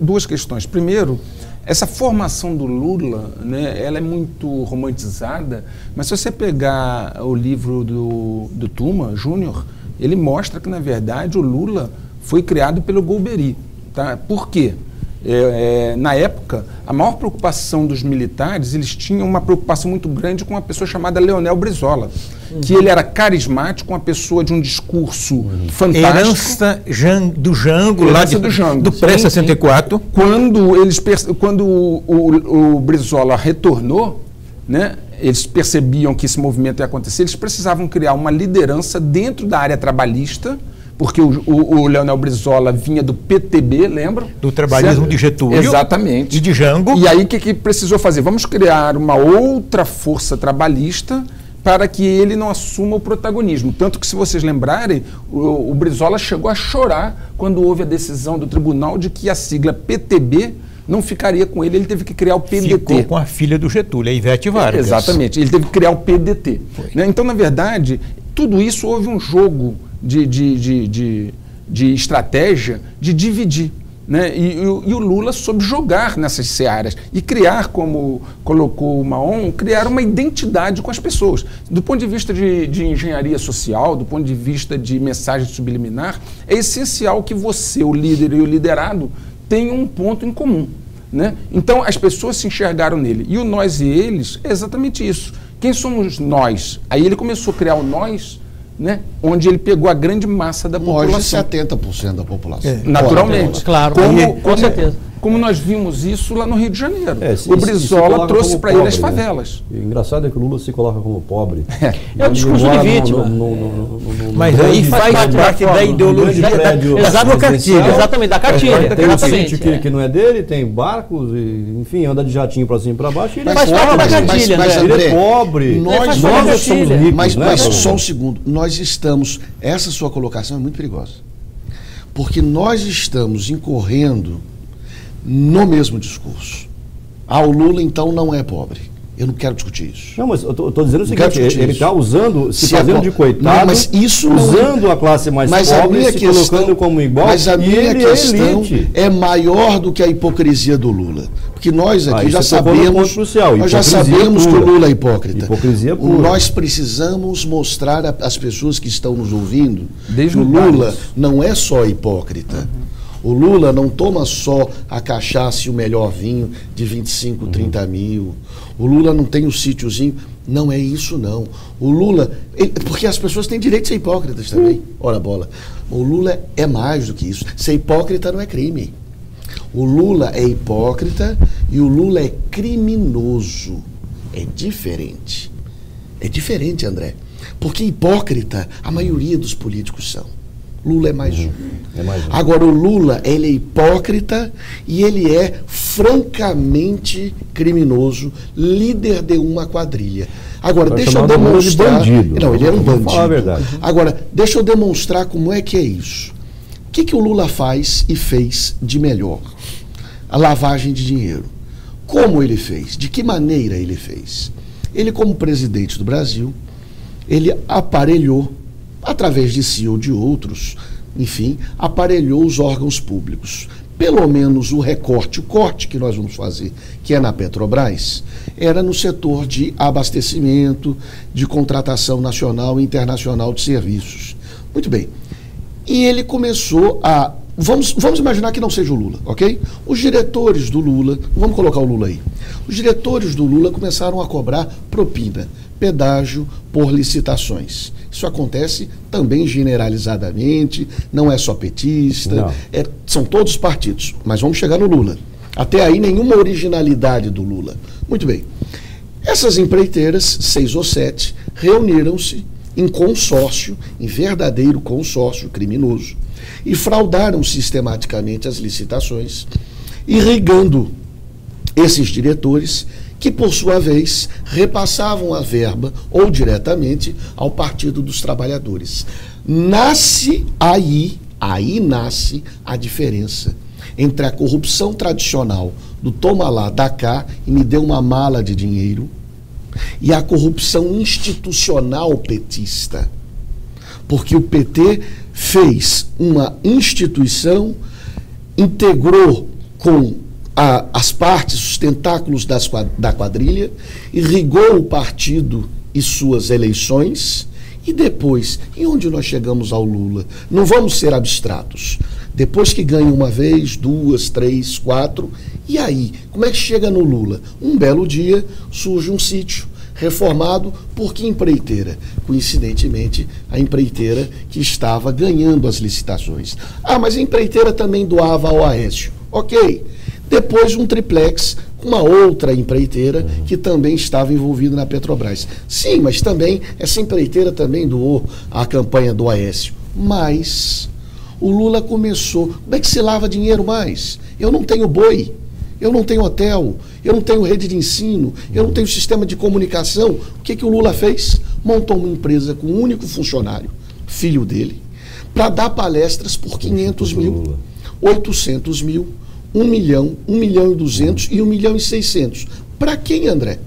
Duas questões. Primeiro, essa formação do Lula, né, ela é muito romantizada, mas se você pegar o livro do Tuma Júnior, ele mostra que, na verdade, o Lula foi criado pelo Golbery. Tá? Por quê? Na época, a maior preocupação dos militares, eles tinham uma preocupação muito grande com uma pessoa chamada Leonel Brizola, que ele era carismático, uma pessoa de um discurso fantástico. Herança do Jango, lá do pré-64. Quando o Brizola retornou, né, eles percebiam que esse movimento ia acontecer, eles precisavam criar uma liderança dentro da área trabalhista, porque o Leonel Brizola vinha do PTB, lembra? Do trabalhismo de Getúlio. Exatamente. E de Jango. E aí o que precisou fazer? Vamos criar uma outra força trabalhista para que ele não assuma o protagonismo. Tanto que, se vocês lembrarem, o Brizola chegou a chorar quando houve a decisão do tribunal de que a sigla PTB não ficaria com ele, ele teve que criar o PDT. Ficou com a filha do Getúlio, a Ivete Vargas. Exatamente, ele teve que criar o PDT. Né? Então, na verdade, tudo isso houve um jogo de estratégia de dividir. Né? E o Lula soube jogar nessas searas e criar, como colocou o Mahon, criar uma identidade com as pessoas. Do ponto de vista de engenharia social, do ponto de vista de mensagem subliminar, é essencial que você, o líder e o liderado, tenham um ponto em comum. Né? Então, as pessoas se enxergaram nele. E o nós e eles é exatamente isso. Quem somos nós? Aí ele começou a criar o nós, né? Onde ele pegou a grande massa da população. Hoje, 70% da população. Naturalmente. Claro, com certeza. Como nós vimos isso lá no Rio de Janeiro. O Brizola trouxe para ele as favelas. Né? O engraçado é que o Lula se coloca como pobre. É o discurso de vítima. Mas aí faz parte da ideologia da cartilha. Exatamente, da cartilha. Tem um sítio que não é dele, tem barcos, enfim, anda de jatinho para cima e para baixo. Ele faz parte da cartilha. Mas, ele é pobre. Nós somos ricos. Mas só um segundo. Nós estamos... Essa sua colocação é muito perigosa. Porque nós estamos incorrendo no mesmo discurso. O Lula, então, não é pobre. Eu não quero discutir isso. Não, mas eu estou dizendo o seguinte, ele está usando, se fazendo de coitado, não, mas isso usando a classe mais pobre, se colocando como igual, mas a minha questão é maior do que a hipocrisia do Lula. Porque nós aqui já sabemos, que o Lula é hipócrita. Hipocrisia pura. Nós precisamos mostrar às pessoas que estão nos ouvindo que o Lula não é só hipócrita. O Lula não toma só a cachaça e o melhor vinho de 25, 30 mil. O Lula não tem o sítiozinho. Não é isso, não. O Lula... porque as pessoas têm direito de ser hipócritas também. Ora bola. O Lula é mais do que isso. Ser hipócrita não é crime. O Lula é hipócrita e o Lula é criminoso. É diferente. É diferente, André. Porque hipócrita, a maioria dos políticos são. Lula é mais um. Agora, o Lula, ele é hipócrita e ele é francamente criminoso, líder de uma quadrilha. Agora, deixa eu demonstrar... Não, ele é um bandido. Falar a verdade. Agora, deixa eu demonstrar como é que é isso. O que o Lula faz e fez de melhor? A lavagem de dinheiro. Como ele fez? De que maneira ele fez? Ele, como presidente do Brasil, ele aparelhou, através de si ou de outros, enfim, aparelhou os órgãos públicos. Pelo menos o corte que nós vamos fazer, que é na Petrobras, era no setor de abastecimento, de contratação nacional e internacional de serviços. Muito bem. E ele começou a... Vamos imaginar que não seja o Lula, ok? Os diretores do Lula, vamos colocar o Lula aí. Os diretores do Lula começaram a cobrar propina, pedágio por licitações. Isso acontece também generalizadamente, não é só petista, são todos partidos, mas vamos chegar no Lula. Até aí nenhuma originalidade do Lula. Muito bem. Essas empreiteiras, 6 ou 7, reuniram-se em consórcio, em verdadeiro consórcio criminoso, e fraudaram sistematicamente as licitações, irrigando esses diretores, que por sua vez repassavam a verba ou diretamente ao Partido dos Trabalhadores. Nasce aí nasce a diferença entre a corrupção tradicional do toma lá, dá cá e me dê uma mala de dinheiro, e a corrupção institucional petista. Porque o PT fez uma instituição, integrou com as partes, os tentáculos da quadrilha, irrigou o partido e suas eleições, e depois, e onde nós chegamos ao Lula? Não vamos ser abstratos. Depois que ganha uma vez, 2, 3, 4, e aí? Como é que chega no Lula? Um belo dia surge um sítio reformado por que empreiteira? Coincidentemente, a empreiteira que estava ganhando as licitações. Ah, mas a empreiteira também doava ao Aécio. Ok. Depois um triplex com uma outra empreiteira que também estava envolvida na Petrobras. Sim, mas também essa empreiteira também doou a campanha do Aécio. Mas o Lula começou. Como é que se lava dinheiro mais? Eu não tenho boi, eu não tenho hotel, eu não tenho rede de ensino, eu não tenho sistema de comunicação. O que o Lula fez? Montou uma empresa com um único funcionário, filho dele, para dar palestras por 500 mil, 800 mil, 1 milhão, 1 milhão e 200 e 1 milhão e 600. Para quem, André?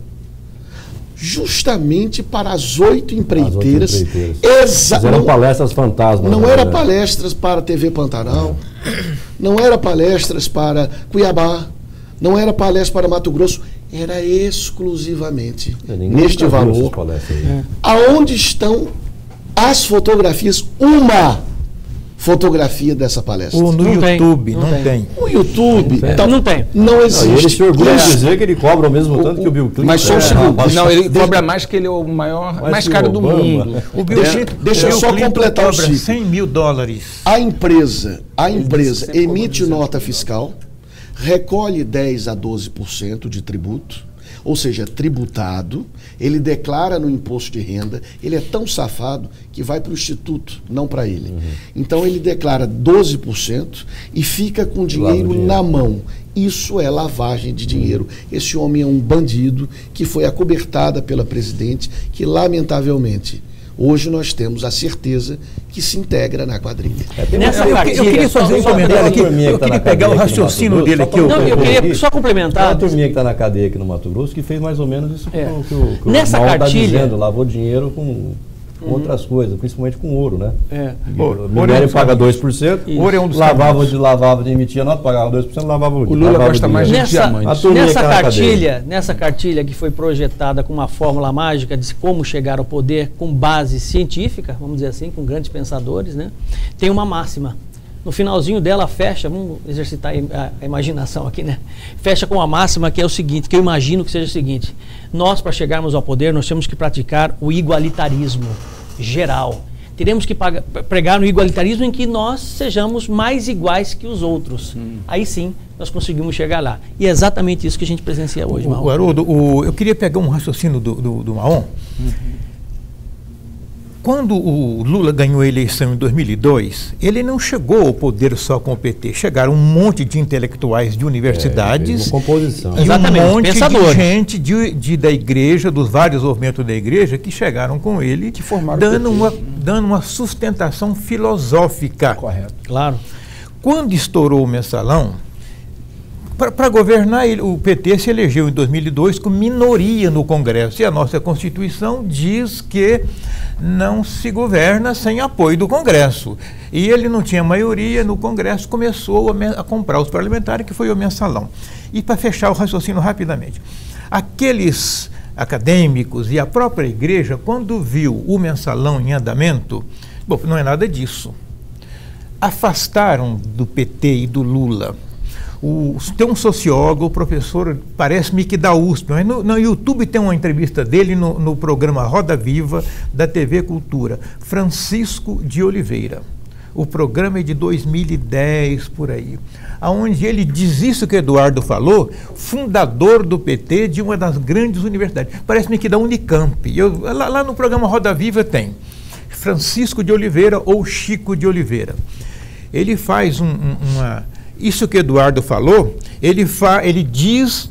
Justamente para as 8 empreiteiras. Fizeram palestras fantasmas. Não era palestras para a TV Pantanal, não era palestras para Cuiabá, não era palestra para Mato Grosso, era exclusivamente neste valor. Aonde estão as fotografias? Uma fotografia dessa palestra. No YouTube, não tem. O YouTube não tem. Não existe. Ele se orgulha de dizer que ele cobra o mesmo tanto que o Bill Clinton. Mas só um segundo. Não, ele cobra mais, que ele é o mais caro do mundo. O Bill Clinton, deixa eu só completar o ciclo. $100 mil. A empresa emite nota fiscal, recolhe 10 a 12% de tributo, ou seja, tributado, ele declara no imposto de renda, ele é tão safado que vai para o Instituto, não para ele. Então ele declara 12% e fica com dinheiro na mão. Isso é lavagem de dinheiro. Esse homem é um bandido que foi acobertada pela presidente, que lamentavelmente hoje nós temos a certeza que se integra na quadrilha. Eu queria fazer um comentário aqui, eu queria pegar o raciocínio dele aqui. Não, eu queria só complementar. A turminha que está na cadeia aqui no Mato Grosso, que fez mais ou menos isso que o nessa Mauro está cartilha dizendo, lavou dinheiro com outras coisas, principalmente com ouro, né? O Ouro minério paga 2%, ouro é um dos lavava, emitia nota, pagava 2%, lavava o O Lula gosta mais de diamante. Nessa cartilha que foi projetada com uma fórmula mágica de como chegar ao poder com base científica, vamos dizer assim, com grandes pensadores, né? Tem uma máxima. No finalzinho dela fecha, vamos exercitar a imaginação aqui, né? Fecha com a máxima que é o seguinte, que eu imagino que seja o seguinte: nós, para chegarmos ao poder, nós temos que praticar o igualitarismo geral. Teremos que pregar no igualitarismo em que nós sejamos mais iguais que os outros. Aí sim, nós conseguimos chegar lá. E é exatamente isso que a gente presencia hoje, Maon. Haroldo, eu queria pegar um raciocínio do Maon. Quando o Lula ganhou a eleição em 2002, ele não chegou ao poder só com o PT. Chegaram um monte de intelectuais de universidades composição. E um monte de gente da igreja, dos vários movimentos da igreja, que chegaram com ele, que formaram dando uma sustentação filosófica. Correto. Claro. Quando estourou o mensalão, para governar, o PT se elegeu em 2002 com minoria no Congresso. E a nossa Constituição diz que não se governa sem apoio do Congresso. E ele não tinha maioria no Congresso, começou a comprar os parlamentares, que foi o mensalão. E para fechar o raciocínio rapidamente, aqueles acadêmicos e a própria igreja, quando viu o mensalão em andamento, bom, não é nada disso. Afastaram do PT e do Lula. Tem um sociólogo, o professor, parece-me que da USP, mas no YouTube tem uma entrevista dele no programa Roda Viva da TV Cultura, Francisco de Oliveira. O programa é de 2010, por aí, onde ele diz isso que o Eduardo falou, fundador do PT de uma das grandes universidades, parece-me que da Unicamp. Lá no programa Roda Viva tem. Francisco de Oliveira ou Chico de Oliveira. Ele faz isso que o Eduardo falou, ele diz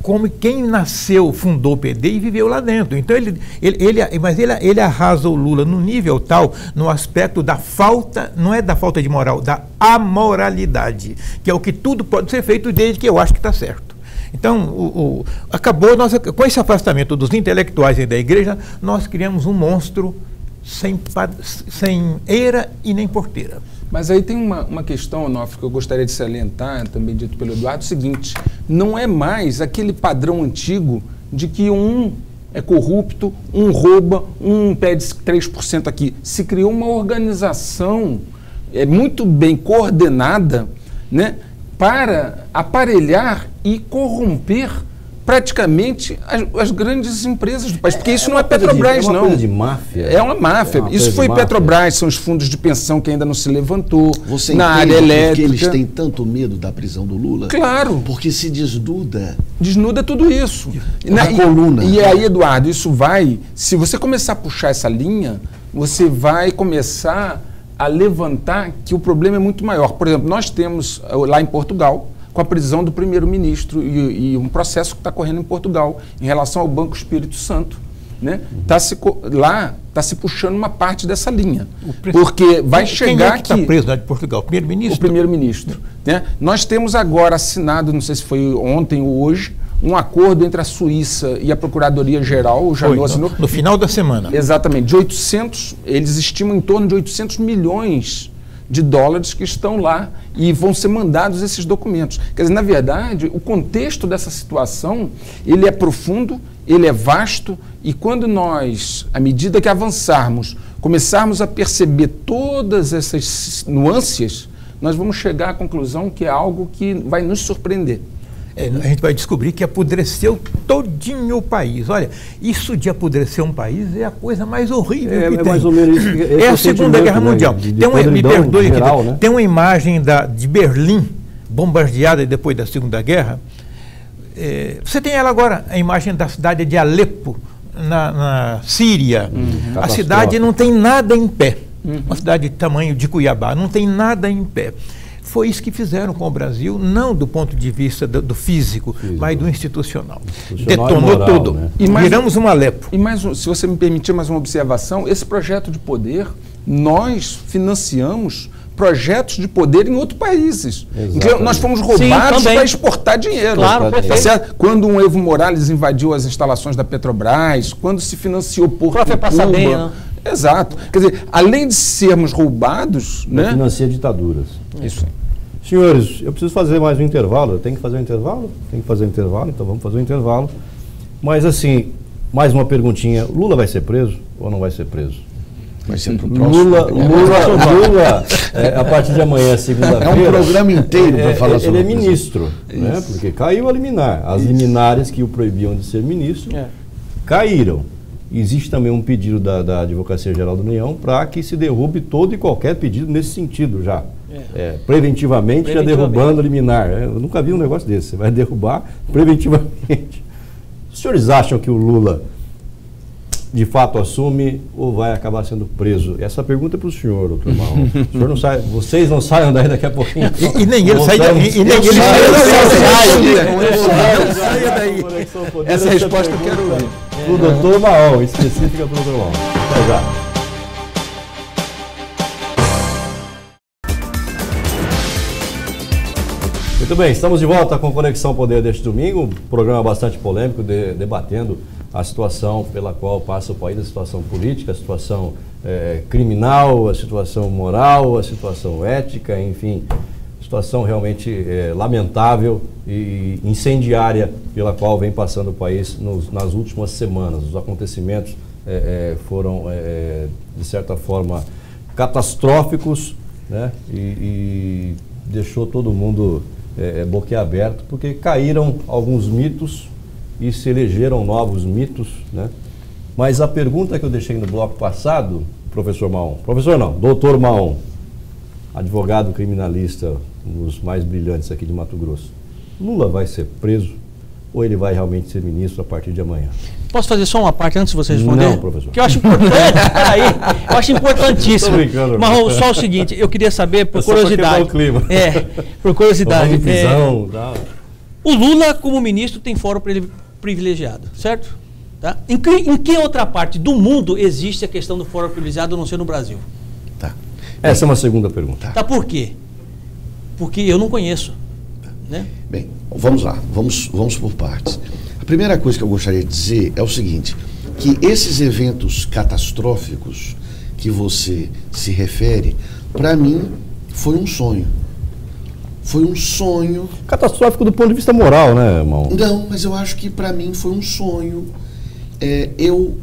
como quem nasceu, fundou o PD e viveu lá dentro. Então ele arrasa o Lula no nível tal, no aspecto da falta, não é da falta de moral, da amoralidade, que é o que tudo pode ser feito desde que eu acho que está certo. Então, acabou, com esse afastamento dos intelectuais e da igreja, nós criamos um monstro sem eira e nem porteira. Mas aí tem uma questão, Onofre, que eu gostaria de salientar, também dito pelo Eduardo, o seguinte: não é mais aquele padrão antigo de que um é corrupto, um rouba, um pede 3% aqui. Se criou uma organização muito bem coordenada, né, para aparelhar e corromper praticamente as grandes empresas do país, porque isso não é Petrobras, não. É uma coisa de máfia. É uma máfia. Isso foi Petrobras, são os fundos de pensão que ainda não se levantou, você na área elétrica. Porque eles têm tanto medo da prisão do Lula? Claro. Porque se desnuda. Desnuda tudo isso. A coluna. E aí, Eduardo, isso vai... Se você começar a puxar essa linha, você vai começar a levantar que o problema é muito maior. Por exemplo, nós temos lá em Portugal, com a prisão do primeiro-ministro e um processo que está correndo em Portugal em relação ao Banco Espírito Santo, né? Lá está se puxando uma parte dessa linha, porque vai chegar aqui... Quem está preso lá de Portugal? O primeiro-ministro? O primeiro-ministro. Né? Nós temos agora assinado, não sei se foi ontem ou hoje, um acordo entre a Suíça e a Procuradoria-Geral, o Janot assinou... No final da semana. Exatamente. De 800, eles estimam em torno de 800 milhões de dólares que estão lá e vão ser mandados esses documentos. Quer dizer, na verdade, o contexto dessa situação, ele é profundo, ele é vasto, e quando nós, à medida que avançarmos, começarmos a perceber todas essas nuances, nós vamos chegar à conclusão que é algo que vai nos surpreender. A gente vai descobrir que apodreceu todinho o país. Olha, isso de apodrecer um país é a coisa mais horrível que tem. Mais ou menos isso, é a Segunda Guerra Mundial. Me perdoe, geral, né? Tem uma imagem de Berlim bombardeada depois da Segunda Guerra. Você tem ela agora, a imagem da cidade de Alepo, na Síria. A cidade não tem nada em pé. Uma cidade de tamanho de Cuiabá, não tem nada em pé. Foi isso que fizeram com o Brasil, não do ponto de vista do físico, mas do institucional. Detonou moral, tudo. Né? Viramos um Alepo. E se você me permitir mais uma observação, esse projeto de poder, nós financiamos projetos de poder em outros países. Então, nós fomos roubados para exportar dinheiro. Claro, perfeito. Certo? Quando um Evo Morales invadiu as instalações da Petrobras, quando se financiou Porto de Cuba... Bem, né? Exato. Quer dizer, além de sermos roubados... Né? Financia ditaduras. Isso. Senhores, eu preciso fazer mais um intervalo. Eu tenho que fazer um intervalo? Tem que fazer um intervalo, então vamos fazer um intervalo. Mas assim, mais uma perguntinha. Lula vai ser preso ou não vai ser preso? Vai ser pro próximo. Lula a partir de amanhã, segunda-feira... É um programa inteiro para falar sobre ele é ministro, né? Porque caiu a liminar. As liminares que o proibiam de ser ministro caíram. Existe também um pedido da Advocacia Geral da União para que se derrube todo e qualquer pedido nesse sentido já. Preventivamente já derrubando a liminar. Eu nunca vi um negócio desse. Você vai derrubar preventivamente. Os senhores acham que o Lula de fato assume ou vai acabar sendo preso? Essa pergunta é para o senhor, doutor Marrom. O senhor não sai, vocês não saiam daí daqui a pouquinho. E nem ele sai daí. Essa resposta eu quero ouvir. O doutor Marrom, específica para o doutor Marrom. Até já. Muito bem, estamos de volta com Conexão Poder deste domingo, programa bastante polêmico, debatendo a situação pela qual passa o país, a situação política, a situação criminal, a situação moral, a situação ética, enfim, situação realmente lamentável e incendiária pela qual vem passando o país nas últimas semanas. Os acontecimentos foram, de certa forma, catastróficos, né? E deixou todo mundo boquiaberto, porque caíram alguns mitos e se elegeram novos mitos, né? Mas a pergunta que eu deixei no bloco passado, professor Marrom, professor não, doutor Marrom, advogado criminalista, um dos mais brilhantes aqui de Mato Grosso, Lula vai ser preso ou ele vai realmente ser ministro a partir de amanhã? Posso fazer só uma parte antes de você responder? Não, professor. Que eu acho importante, peraí, eu acho importantíssimo. Tô brincando, Marrom, só o seguinte, eu queria saber, por curiosidade. O clima. Por curiosidade. O Lula, como ministro, tem fórum privilegiado, certo? Tá? Em que outra parte do mundo existe a questão do fórum privilegiado, a não ser no Brasil? Tá. Essa é uma segunda pergunta. Tá, por quê? Porque eu não conheço. Né? Bem, vamos lá, vamos por partes. A primeira coisa que eu gostaria de dizer é o seguinte, que esses eventos catastróficos que você se refere, para mim, foi um sonho. Foi um sonho... Catastrófico do ponto de vista moral, né, irmão? Não, mas eu acho que para mim foi um sonho. Eu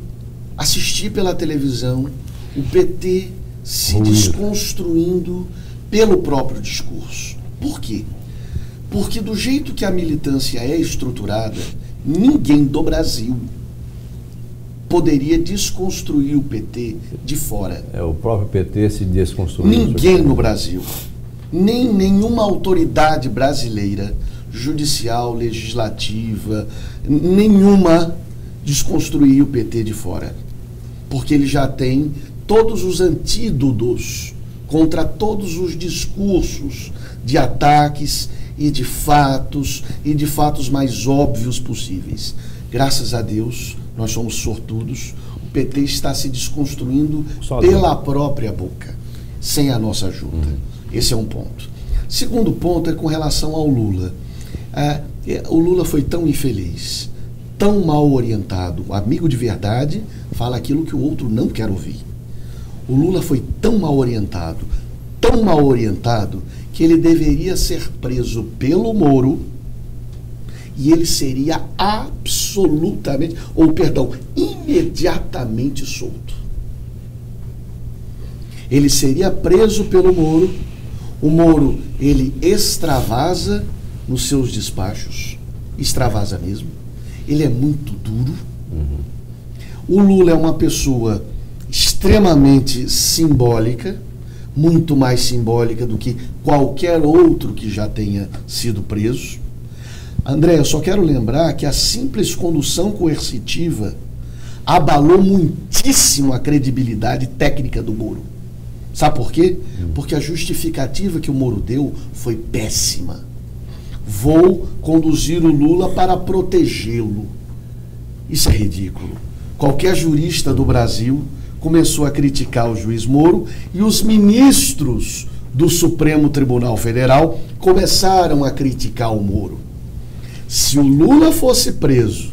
assisti pela televisão o PT se desconstruindo pelo próprio discurso. Por quê? Porque do jeito que a militância é estruturada, ninguém do Brasil poderia desconstruir o PT de fora. O próprio PT se desconstruiu. Ninguém no Brasil, nem nenhuma autoridade brasileira, judicial, legislativa, nenhuma desconstruir o PT de fora. Porque ele já tem todos os antídotos contra todos os discursos de ataques e de fatos mais óbvios possíveis. Graças a Deus, nós somos sortudos, o PT está se desconstruindo pela própria boca, sem a nossa ajuda. Esse é um ponto. Segundo ponto é com relação ao Lula. O Lula foi tão infeliz, tão mal orientado. O amigo de verdade fala aquilo que o outro não quer ouvir. O Lula foi tão mal orientado, que ele deveria ser preso pelo Moro e ele seria imediatamente solto. Ele seria preso pelo Moro, o Moro, ele extravasa nos seus despachos, extravasa mesmo, ele é muito duro. O Lula é uma pessoa extremamente simbólica, muito mais simbólica do que qualquer outro que já tenha sido preso. André, eu só quero lembrar que a simples condução coercitiva abalou muitíssimo a credibilidade técnica do Moro. Sabe por quê? Porque a justificativa que o Moro deu foi péssima. Vou conduzir o Lula para protegê-lo. Isso é ridículo. Qualquer jurista do Brasil começou a criticar o juiz Moro e os ministros do Supremo Tribunal Federal começaram a criticar o Moro. Se o Lula fosse preso,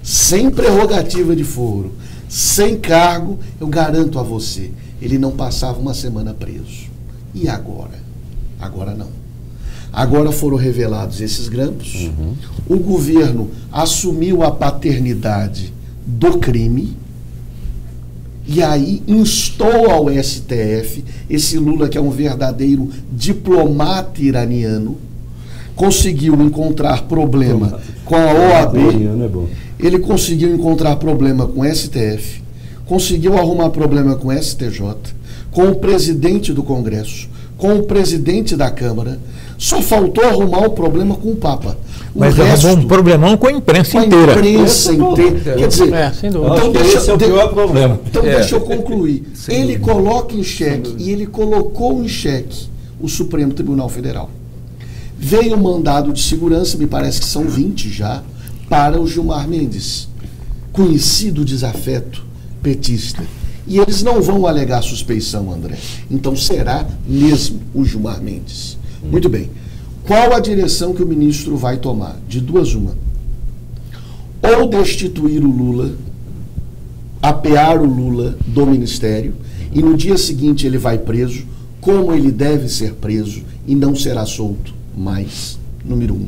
sem prerrogativa de foro, sem cargo, eu garanto a você, ele não passava uma semana preso. E agora? Agora não. Agora foram revelados esses grampos, o governo assumiu a paternidade do crime, e aí instou ao STF, esse Lula que é um verdadeiro diplomata iraniano, conseguiu encontrar problema com a OAB, ele conseguiu encontrar problema com o STF, conseguiu arrumar problema com o STJ, com o presidente do Congresso, com o presidente da Câmara, só faltou arrumar o problema com o Papa. Mas arrumou um problemão com a imprensa inteira. Quer dizer, sem dúvida. Então esse é o pior problema. Então deixa eu concluir. Ele coloca em xeque, e ele colocou em xeque o Supremo Tribunal Federal. Veio um mandado de segurança, me parece que são 20 já, para o Gilmar Mendes, conhecido desafeto petista. E eles não vão alegar suspeição, André. Então será mesmo o Gilmar Mendes. Muito bem. Qual a direção que o ministro vai tomar? De duas uma. Ou destituir o Lula, apear o Lula do ministério, e no dia seguinte ele vai preso, como ele deve ser preso, e não será solto mais, número 1.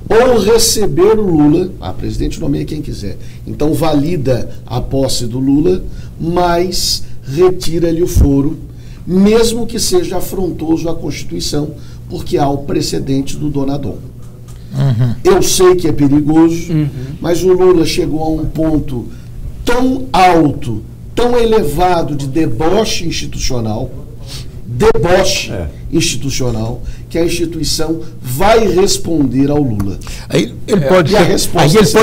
Ou receber o Lula, a presidente nomeia quem quiser, então valida a posse do Lula, mas retira-lhe o foro, mesmo que seja afrontoso à Constituição, porque há o precedente do Donadon. Eu sei que é perigoso, mas o Lula chegou a um ponto tão alto, tão elevado de deboche institucional, deboche institucional que a instituição vai responder ao Lula. Aí ele pode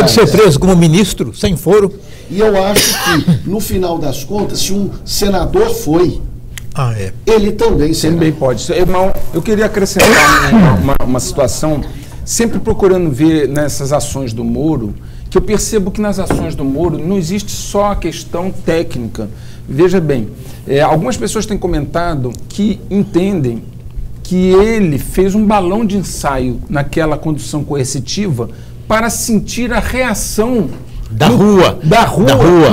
ser preso como ministro, sem foro. E eu acho que, no final das contas, se um senador foi, ele também será. Também pode. Irmão, eu queria acrescentar uma situação, sempre procurando ver nessas ações do Moro, que eu percebo que nas ações do Moro não existe só a questão técnica. Veja bem, algumas pessoas têm comentado que entendem que ele fez um balão de ensaio naquela condução coercitiva para sentir a reação da rua,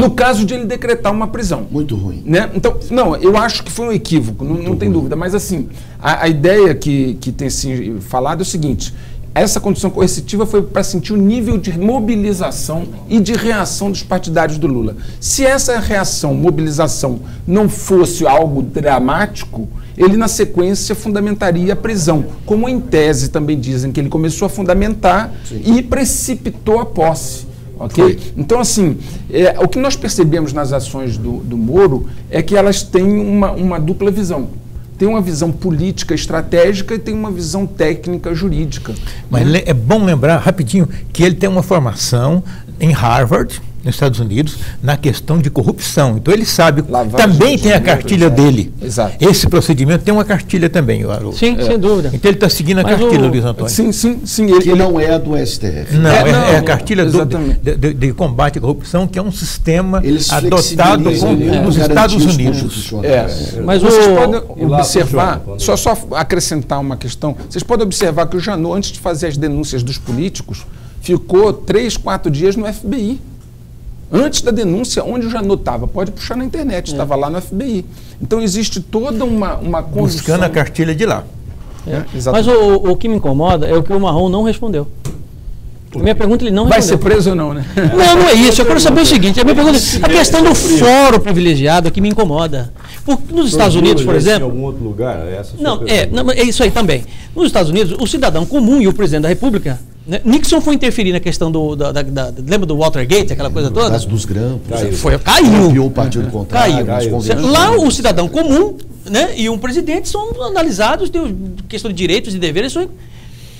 no caso de ele decretar uma prisão. Muito ruim. Né? Então, não, eu acho que foi um equívoco, não tem dúvida, mas assim, a ideia que tem se falado é o seguinte: essa condução coercitiva foi para sentir o nível de mobilização e de reação dos partidários do Lula. Se essa reação, mobilização, não fosse algo dramático, ele na sequência fundamentaria a prisão, como em tese também dizem que ele começou a fundamentar e precipitou a posse. Okay? Então, assim, o que nós percebemos nas ações do Moro é que elas têm uma dupla visão. Tem uma visão política estratégica e tem uma visão técnica jurídica. Mas é bom lembrar, rapidinho, que ele tem uma formação em Harvard, nos Estados Unidos, na questão de corrupção. Então ele sabe, também tem a cartilha dele. Exato. Esse procedimento tem uma cartilha também, Haroldo. Sim, sem dúvida. Então ele está seguindo a cartilha, Luiz Antônio. Sim. Que não é a do STF. Não, é a cartilha de combate à corrupção, que é um sistema adotado nos Estados Unidos. Mas vocês podem observar, só acrescentar uma questão, vocês podem observar que o Janot, antes de fazer as denúncias dos políticos, ficou 3, 4 dias no FBI. Antes da denúncia, onde o Janot estava, pode puxar na internet, estava lá no FBI. Então existe toda uma condução... Buscando a cartilha de lá. Mas o que me incomoda é o que o Marrom não respondeu. A minha pergunta ele não respondeu. Vai ser preso ou não, né? Não é isso. Eu quero saber o seguinte, a minha pergunta é a questão do fórum privilegiado que me incomoda. Porque nos Estados Unidos, por exemplo... Em algum outro lugar? É isso aí também. Nos Estados Unidos, o cidadão comum e o presidente da República... Né? Nixon foi interferir na questão lembra do Watergate, aquela coisa toda? Das dos grampos. Caiu. O partido contrário. Lá o cidadão comum, né, e um presidente são analisados, tem questão de direitos e deveres.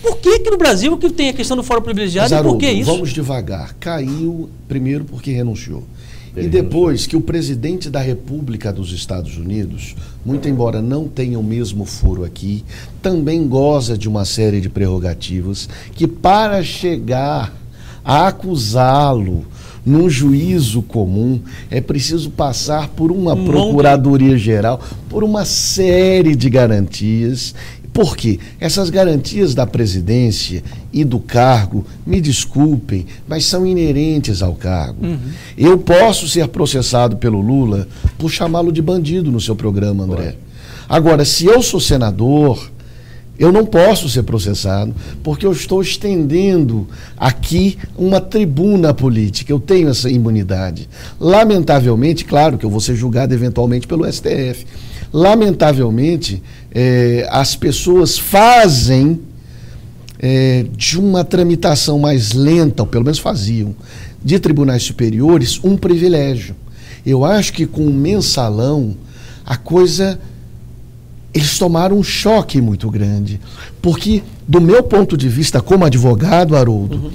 Por que no Brasil que tem a questão do fórum privilegiado e por que isso? Vamos devagar. Caiu primeiro porque renunciou. E depois que o presidente da República dos Estados Unidos, muito embora não tenha o mesmo foro aqui, também goza de uma série de prerrogativas que, para chegar a acusá-lo num juízo comum, é preciso passar por uma procuradoria-geral, por uma série de garantias. Por quê? Essas garantias da presidência e do cargo, me desculpem, mas são inerentes ao cargo. Eu posso ser processado pelo Lula por chamá-lo de bandido no seu programa, André. Agora, se eu sou senador, eu não posso ser processado, porque eu estou estendendo aqui uma tribuna política, eu tenho essa imunidade. Lamentavelmente, claro que eu vou ser julgado eventualmente pelo STF. Lamentavelmente, as pessoas fazem de uma tramitação mais lenta, ou pelo menos faziam, de tribunais superiores, um privilégio. Eu acho que com o mensalão, a coisa... Eles tomaram um choque muito grande. Porque, do meu ponto de vista como advogado, Haroldo,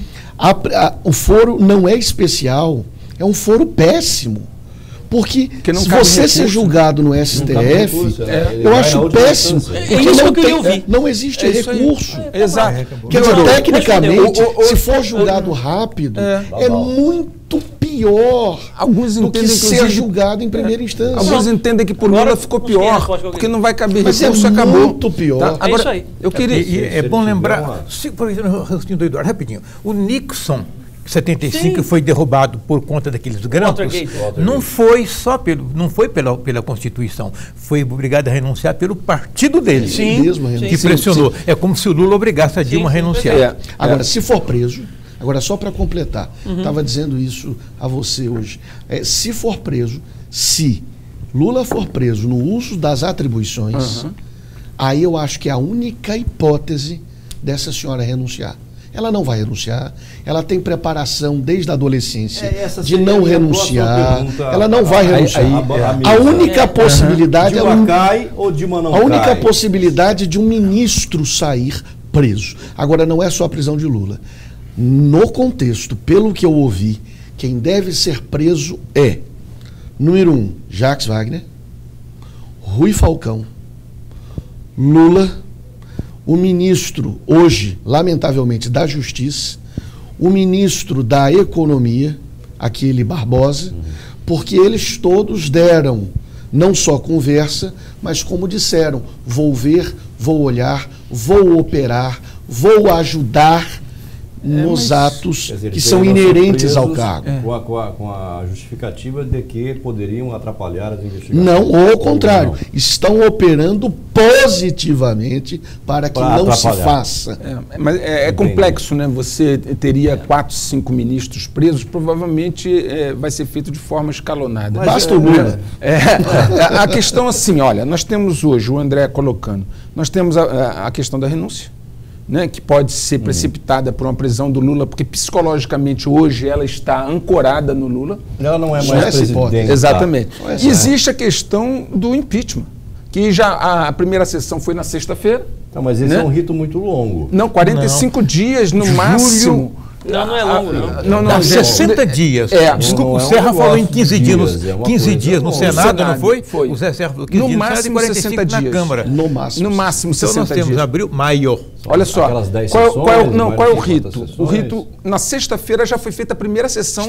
o foro não é especial, é um foro péssimo. Porque se você ser julgado no STF, eu acho péssimo. Porque não existe recurso. Exato. Quer dizer, tecnicamente, se for julgado rápido, é muito pior do que ser julgado em primeira instância. Alguns entendem que por Lula ficou pior, porque não vai caber recurso, acabou. Muito pior. Agora, é isso aí. Eu queria... É bom lembrar, por exemplo, do Eduardo, rapidinho, o Nixon... 75 foi derrubado por conta daqueles grampos. Não foi só pela Constituição, foi obrigado a renunciar pelo partido dele, que pressionou. É como se o Lula obrigasse a Dilma a renunciar. Agora, se for preso, agora só para completar, estava dizendo isso a você hoje, se for preso, se Lula for preso no uso das atribuições, aí eu acho que é a única hipótese dessa senhora renunciar. Ela não vai renunciar, ela tem preparação desde a adolescência de seria não a minha renunciar, próxima pergunta. ela não vai renunciar. A única possibilidade é Dilma cai ou Dilma não a única cai? possibilidade de um ministro sair preso. Agora, não é só a prisão de Lula. No contexto, pelo que eu ouvi, quem deve ser preso é, número 1, Jacques Wagner, Rui Falcão, Lula, o ministro, hoje, lamentavelmente, da Justiça, o ministro da Economia, aquele Barbosa, porque eles todos deram não só conversa, mas como disseram, vou ver, vou olhar, vou operar, vou ajudar nos atos dizer, que são eles inerentes foram ao presos cargo. com a justificativa de que poderiam atrapalhar as investigações. Não, ao contrário, estão operando positivamente para que Para não se atrapalhar. faça. Mas é complexo, né? Você teria 4, 5 ministros presos, provavelmente vai ser feito de forma escalonada. Basta o Lula. A questão assim, olha, nós temos hoje, o André colocando, nós temos a questão da renúncia, né, que pode ser precipitada por uma prisão do Lula, porque psicologicamente hoje ela está ancorada no Lula. Ela não é Só mais essa hipótese. presidente. Exatamente. Só essa. E existe a questão do impeachment, que já a primeira sessão foi na sexta-feira. Não, mas esse né? é um rito muito longo. Não, 45 dias no máximo. Não é longo, não. Não, 60 dias. Desculpa, O não é um Serra falou em negócio 15 de dias, dias, é uma 15 coisa dias no longa. Senado, não foi? Foi. O Zé Serra falou 15 No dias no Senado máximo e 45 60 na dias. Câmara. No máximo. No máximo Então 60 nós temos dias. abril, maio. Olha só, Aquelas 10 qual é o sessões, rito? quantas O sessões? rito, na sexta-feira já foi feita a primeira sessão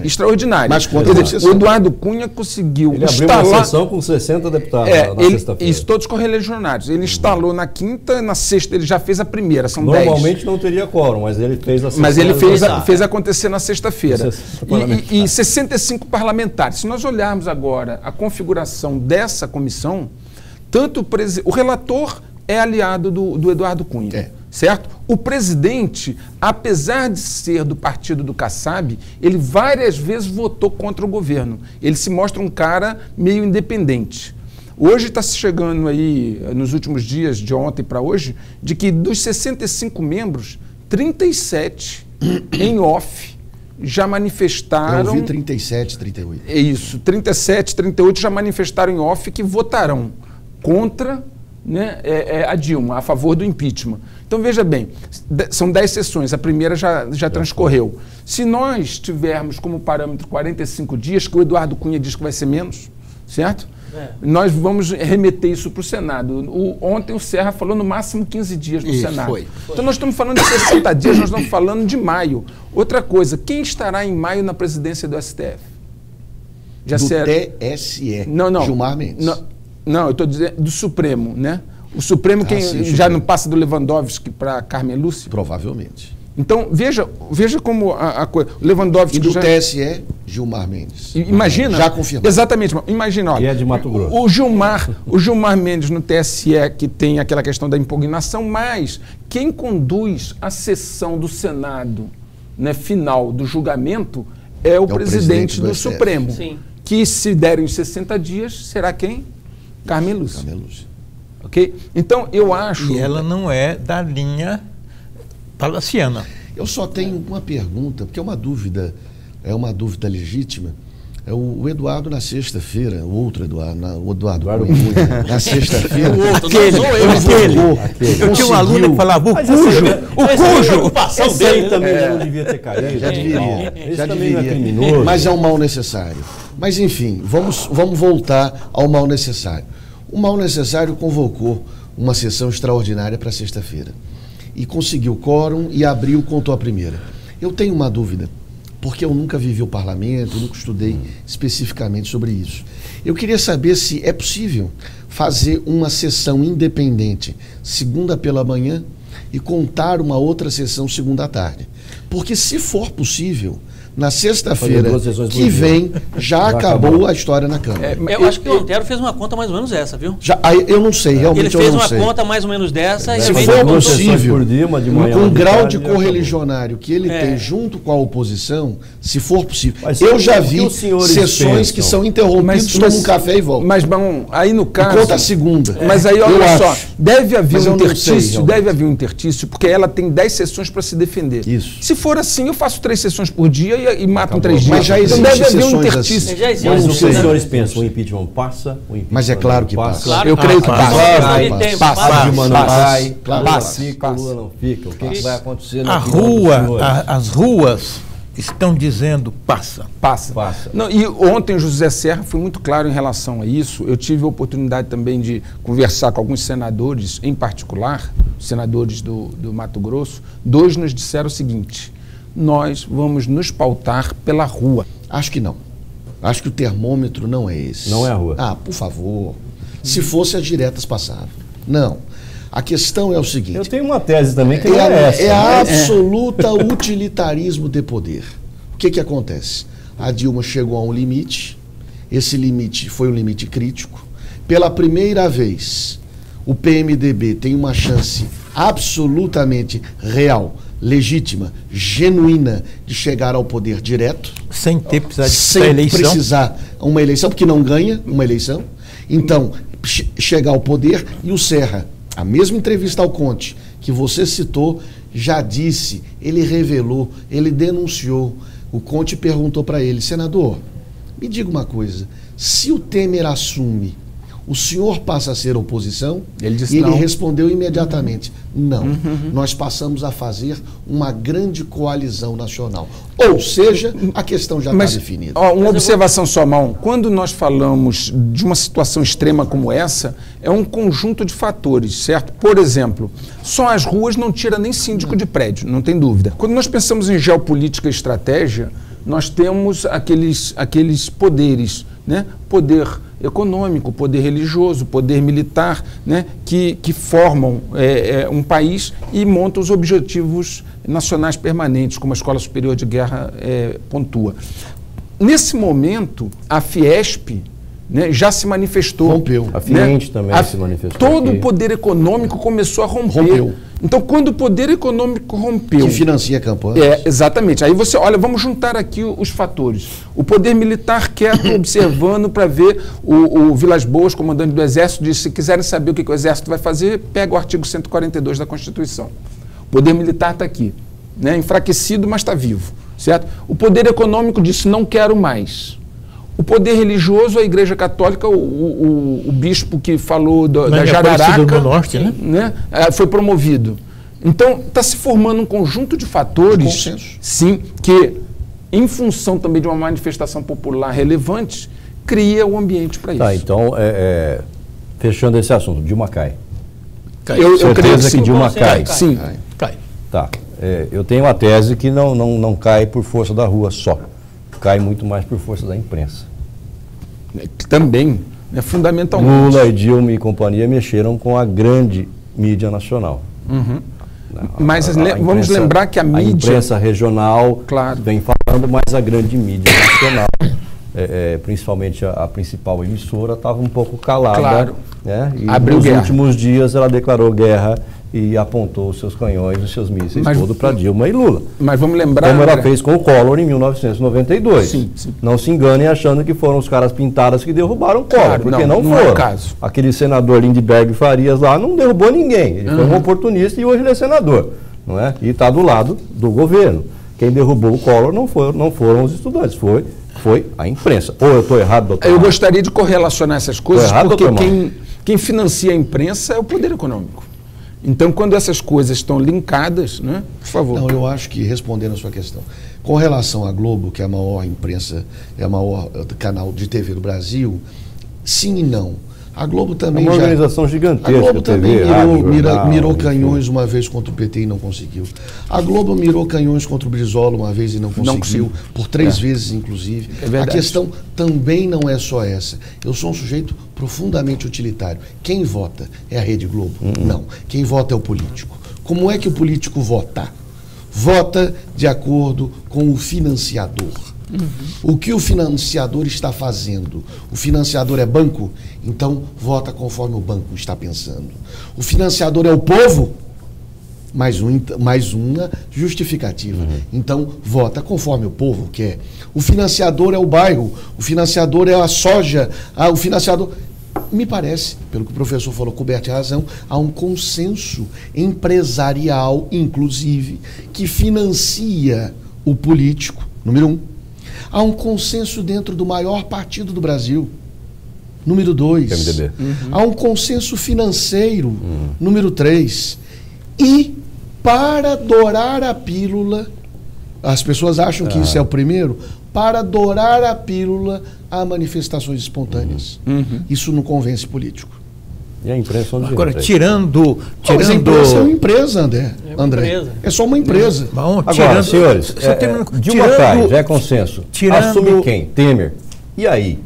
Extraordinária. Mas quantas Quer dizer, sessões? o Eduardo Cunha conseguiu Ele abriu uma instalar... sessão com 60 deputados na sexta-feira. Isso, todos correligionários. Ele instalou na quinta, na sexta ele já fez a primeira, são 10. Normalmente não teria quórum, mas ele fez a sessão. Mas ele fez acontecer na sexta-feira. E 65 parlamentares. Se nós olharmos agora a configuração dessa comissão, tanto o relator é aliado do Eduardo Cunha, certo? O presidente, apesar de ser do partido do Kassab, ele várias vezes votou contra o governo. Ele se mostra um cara meio independente. Hoje está se chegando aí, nos últimos dias, de ontem para hoje, de que dos 65 membros, 37 em off já manifestaram... Eu ouvi 37, 38. É isso, 37, 38 já manifestaram em off que votarão contra, né, a Dilma, a favor do impeachment. Então, veja bem, são 10 sessões, a primeira já transcorreu. Se nós tivermos como parâmetro 45 dias, que o Eduardo Cunha diz que vai ser menos, certo? Nós vamos remeter isso para o Senado. Ontem o Serra falou no máximo 15 dias no Senado. Foi. Então nós estamos falando de 60 dias, nós estamos falando de maio. Outra coisa, quem estará em maio na presidência do STF? TSE. Não. Gilmar Mendes. Não, eu estou dizendo do Supremo, né? O Supremo, sim, já Supremo. não passa do Lewandowski para Carmen Lúcia? Provavelmente. Então, veja como a coisa. O Lewandowski... E do TSE, Gilmar Mendes. Imagina... Já confirmado. Exatamente. Imagina, olha... E é de Mato Grosso. O Gilmar Mendes no TSE, que tem aquela questão da impugnação, mas quem conduz a sessão do Senado, né, final do julgamento é o presidente do Supremo. Sim. Que se derem os 60 dias, será quem? Carmen Lúcia. Ok? Então, eu acho... E ela não é da linha palaciana. Eu só tenho uma pergunta, porque é uma dúvida legítima. O Eduardo na sexta-feira, o outro Eduardo, o Eduardo Cunha, na sexta-feira. Eu tinha um aluno que falava, o cujo. Esse aí também já não devia ter caído. Já deveria. Esse Já também não é deveria. criminoso. Mas é um mal necessário. Mas, enfim, vamos voltar ao mal necessário. O mal necessário convocou uma sessão extraordinária para sexta-feira. E conseguiu quórum e abriu, contou a primeira. Eu tenho uma dúvida, porque eu nunca vivi o parlamento, nunca estudei especificamente sobre isso. Eu queria saber se é possível fazer uma sessão independente segunda pela manhã e contar uma outra sessão segunda à tarde. Porque se for possível, na sexta-feira duas sessões por que dia. vem, já acabou a história na Câmara. Eu acho que o Antero fez uma conta mais ou menos essa, viu? Eu não sei, realmente Ele fez eu não uma sei. conta mais ou menos dessa e Se também for contou- possível, por dia, uma de manhã, com uma o de grau tarde, de já acabou. correligionário que ele tem junto com a oposição, se for possível. Mas Eu o já que vi os senhores sessões que pensam? são interrompidas, tomam um café e voltam. Mas, bom, aí no E caso... conta a segunda. Mas aí, Eu olha só, acho. deve haver Mas um eu não sei, interstício, realmente. deve haver um interstício, porque ela tem 10 sessões para se defender. Isso. Se for assim, eu faço 3 sessões por dia e mato em 3 dias. Mas já então existe deve haver um sessões interstício. Já existe. Mas o que os Né? senhores pensam? O impeachment passa? O impeachment Mas é claro que não passa. Claro Eu que creio que passa. passa. Vai, Passa. tempo, Passa. passa. Dilma não Passa. cai, Claro. Lula Passa. fica, Lula não fica. O que vai acontecer na A opinião dos rua, senhores? as ruas estão dizendo passa. Passa. Passa. Não, e ontem o José Serra foi muito claro em relação a isso. Eu tive a oportunidade também de conversar com alguns senadores, em particular, senadores do Mato Grosso. 2 nos disseram o seguinte: nós vamos nos pautar pela rua. Acho que não. Acho que o termômetro não é esse. Não é a rua. Ah, por favor. Se fosse, as diretas passavam. Não. A questão é o seguinte. Eu tenho uma tese também que não É é essa. a absoluta utilitarismo de poder. O que acontece? A Dilma chegou a um limite, esse limite foi um limite crítico. Pela primeira vez, o PMDB tem uma chance absolutamente real, legítima, genuína de chegar ao poder direto, Sem ter precisado de sem eleição. precisar uma eleição, porque não ganha uma eleição. Então, chegar ao poder. E o Serra, a mesma entrevista ao Conte que você citou, já disse, ele revelou, ele denunciou. O Conte perguntou para ele: senador, me diga uma coisa, se o Temer assume, o senhor passa a ser oposição? Ele disse e ele não. respondeu imediatamente: não, nós passamos a fazer uma grande coalizão nacional. Ou seja, a questão já está definida. Ó, uma observação só, Mal. Quando nós falamos de uma situação extrema como essa, é um conjunto de fatores, certo? Por exemplo, só as ruas não tira nem síndico de prédio, não tem dúvida. Quando nós pensamos em geopolítica e estratégia, nós temos aqueles poderes, né? Poder econômico, poder religioso, poder militar, né? que formam um país e montam os objetivos nacionais permanentes, como a Escola Superior de Guerra pontua. Nesse momento, a Fiesp, né, já se manifestou. Rompeu. A Fiente também se manifestou Todo aqui. o poder econômico começou a romper. Rompeu. Então, quando o poder econômico rompeu... Que financia campanhas. Exatamente. Aí você, olha, vamos juntar aqui os fatores. O poder militar quieto, observando para ver o Vilas Boas, comandante do Exército, disse: se quiserem saber o que o Exército vai fazer, pega o artigo 142 da Constituição. O poder militar está aqui, né? Enfraquecido, mas está vivo, certo? O poder econômico disse: não quero mais. O poder religioso, a Igreja Católica, o bispo que falou da Jararaca, do Norte, né? Foi promovido. Então, está se formando um conjunto de fatores, Consenso. sim, que, em função também de uma manifestação popular relevante, cria o ambiente para isso. Tá, então, fechando esse assunto, Dilma cai. Eu creio que que sim. Dilma cai. Sim. Cai. Tá. Eu tenho uma tese que não cai por força da rua só. Cai muito mais por força da imprensa. Também, fundamentalmente. Lula e Dilma e companhia mexeram com a grande mídia nacional. Mas vamos imprensa- lembrar que a A mídia... imprensa regional Claro. vem falando, mas a grande mídia nacional, principalmente a principal emissora, estava um pouco calada. Claro. Né? E Abriu nos guerra. últimos dias ela declarou guerra e apontou os seus canhões, os seus mísseis Mas- todo para Dilma e Lula. Mas vamos lembrar... Como ela André, fez com o Collor em 1992. Sim, sim. Não se enganem achando que foram os caras pintados que derrubaram o Collor, Claro, porque não não é o foram. caso. Aquele senador Lindbergh Farias lá não derrubou ninguém. Ele foi um oportunista e hoje ele é senador. Não é? E está do lado do governo. Quem derrubou o Collor não foram os estudantes, foi a imprensa. Ou eu estou errado, doutor? Eu gostaria de correlacionar essas coisas, errado, porque doutor Mauro? quem financia a imprensa é o poder econômico. Então, quando essas coisas estão linkadas, né, por favor. Não, eu acho que, respondendo a sua questão, com relação à Globo, que é a maior imprensa, é o maior canal de TV do Brasil, sim e não. A Globo É também uma já... organização A gigantesca. Globo também TV, rádio, jornal, mirou enfim. canhões uma vez contra o PT e não conseguiu. A Globo mirou canhões contra o Brizola uma vez e não conseguiu, por 3 vezes inclusive. É verdade. A questão também não é só essa. Eu sou um sujeito profundamente utilitário. Quem vota é a Rede Globo? Não. Quem vota é o político. Como é que o político vota? vota de acordo com o financiador. O que o financiador está fazendo? O financiador é banco? Então vota conforme o banco está pensando. O financiador é o povo? Mais uma justificativa. Então vota conforme o povo quer. O financiador é o bairro, o financiador é a soja, o financiador... Me parece, pelo que o professor falou, coberto de razão, há um consenso empresarial, inclusive, que financia o político, número 1. Há um consenso dentro do maior partido do Brasil, número 2. PMDB. Há um consenso financeiro, número 3. E, para dourar a pílula, as pessoas acham que isso é o primeiro, para dourar a pílula, há manifestações espontâneas. Isso não convence político. E a imprensa onde Agora, entra? tirando... Mas a imprensa é uma empresa, André. empresa. É só uma empresa. Agora, senhores, Dilma cai, já é consenso. Assumiu quem? Temer. E aí?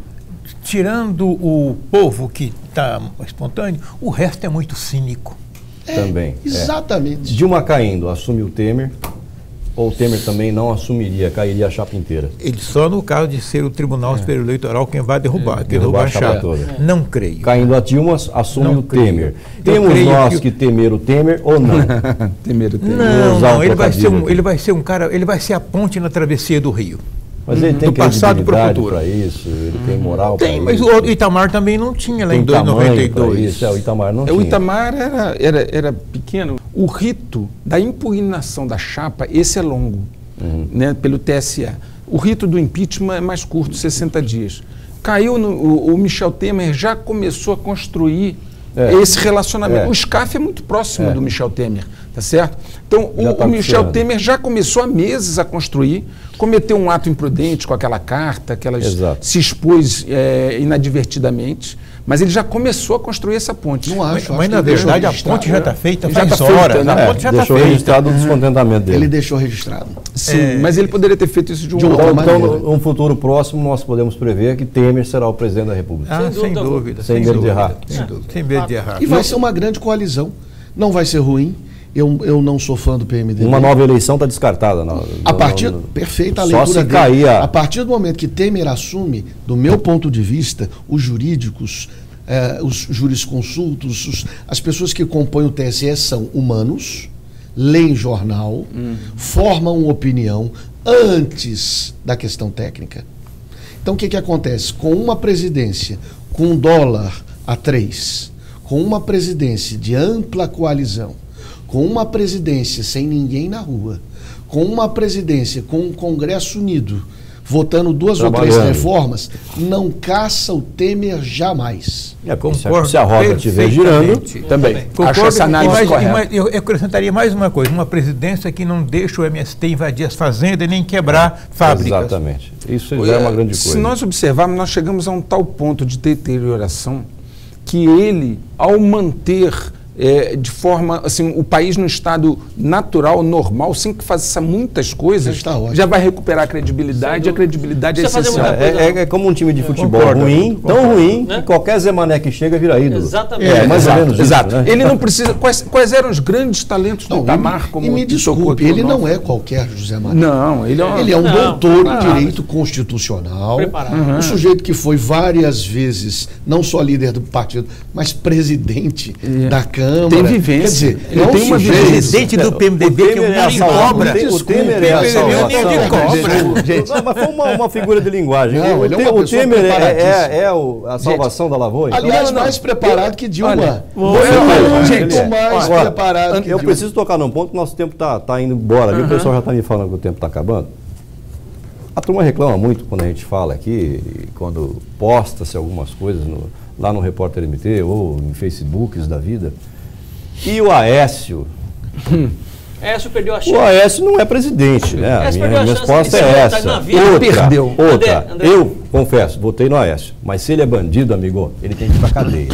Tirando o povo que está espontâneo, o resto é muito cínico. Também. Exatamente. Dilma caindo, assume o Temer. Ou o Temer também não assumiria, cairia a chapa inteira? Ele só no caso de ser o Tribunal Superior Eleitoral quem vai derrubar, derrubar a chapa toda. Não creio. Caindo a Dilma, assume Não o creio. Temer. Temos nós que temer o Temer ou não? Temer o Temer. Não, ele vai ser um cara, ele vai ser a ponte na travessia do Rio. Mas ele tem do passado para o credibilidade futuro. para isso, ele tem moral para isso. Tem, mas o Itamar também não tinha lá em 92. O Itamar não tinha. O Itamar era pequeno. O rito da impugnação da chapa, esse é longo, né, pelo TSE. O rito do impeachment é mais curto, 60 dias. Caiu o Michel Temer já começou a construir esse relacionamento. O SCAF é muito próximo do Michel Temer, tá certo? Então, o Michel Temer já começou há meses a construir, cometeu um ato imprudente com aquela carta, se expôs inadvertidamente, mas ele já começou a construir essa ponte. Não acho. Mas na verdade a ponte já está feita Já faz tá feita, horas. né? A ponte já está Deixou feita. registrado o descontentamento dele. Ele deixou registrado. Sim, mas ele poderia ter feito isso de outra outra maneira. Então, um futuro próximo, nós podemos prever que Temer será o presidente da República. Sem dúvida. Sem medo de errar. Sem medo de errar. E vai ser uma grande coalizão. Não vai ser ruim. Eu não sou fã do PMDB. Uma nova eleição está descartada. Perfeita a só leitura se dele. cair A partir do momento que Temer assume, do meu ponto de vista, os jurídicos, os jurisconsultos, as pessoas que compõem o TSE são humanos, leem jornal, formam opinião antes da questão técnica. Então o que acontece? Com uma presidência com dólar a 3, com uma presidência de ampla coalizão, com uma presidência sem ninguém na rua, com uma presidência com um Congresso unido, votando 2 ou 3 reformas, não caça o Temer jamais. Se a roda estiver girando, também. Concordo, Acho essa análise correta. eu acrescentaria mais uma coisa, uma presidência que não deixa o MST invadir as fazendas nem quebrar fábricas. Exatamente. Isso já é uma grande coisa. Se nós observarmos, nós chegamos a um tal ponto de deterioração que ele, ao manter de forma, assim, o país num estado natural, normal, sem que faça muitas coisas, já vai recuperar a credibilidade, e a credibilidade é essencial. É como um time de futebol ruim, tão ruim, que qualquer Zé Mané que chega vira ídolo. Exatamente. Mais ou menos isso, né? Ele não precisa... Quais eram os grandes talentos do Itamar? E me desculpe, ele não é qualquer José Mané. Não, ele é um doutor em direito constitucional, um sujeito que foi várias vezes, não só líder do partido, mas presidente da Câmara. Tem vivência. Quer dizer, ele tem uma vivência. Presidente do PMDB que é um cobra. O Temer é a salvação. Mas foi uma figura de linguagem. O Temer é a salvação da lavoura. Aliás, mais preparado que Dilma. Muito mais preparado que Dilma. Eu preciso tocar num ponto que nosso tempo está indo embora. O pessoal já está me falando que o tempo está acabando. A turma reclama muito quando a gente fala aqui, quando posta-se algumas coisas lá no Repórter MT ou em Facebooks da vida. E o Aécio? Aécio perdeu a chance. O Aécio não é presidente, né? A minha resposta é essa. Outra. Eu, confesso, votei no Aécio. Mas se ele é bandido, amigo, ele tem que ir para cadeia.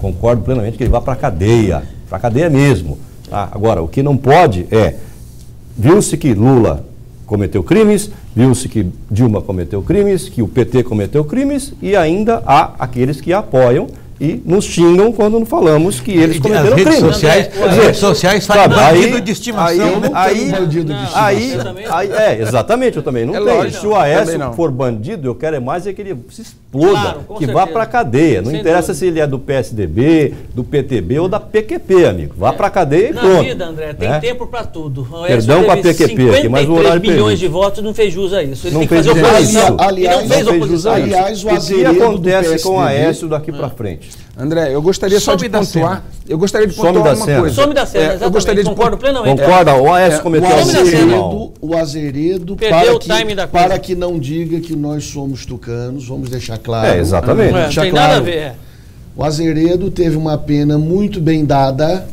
Concordo plenamente que ele vá para cadeia. Para cadeia mesmo. Agora, o que não pode viu-se que Lula cometeu crimes, viu-se que Dilma cometeu crimes, que o PT cometeu crimes e ainda há aqueles que apoiam e nos xingam quando falamos que eles cometeram crime. As redes sociais fazem bandido de estimação. Exatamente, eu também não tenho. Lógico, se o Aécio for bandido, eu quero mais que ele se exploda, que vá para a cadeia. Não interessa se ele é do PSDB, do PTB ou da PQP, amigo. Vá para a cadeia e pronto. Na vida, André, tem tempo para tudo. Perdão para a PQP aqui, mas o horário 53 bilhões de votos não fez jus a isso. Ele não tem que fazer oposição. Aliás, o que acontece com o Aécio daqui para frente? André, eu gostaria só de pontuar. Eu gostaria de pontuar uma coisa. Some da cena, exatamente. Eu gostaria de concordo plenamente. Concorda? O Aécio cometeu o Azeredo, perdeu o time da coisa. para que não diga que nós somos tucanos, vamos deixar claro. Exatamente. Não tem nada a ver. O Azeredo teve uma pena muito bem dada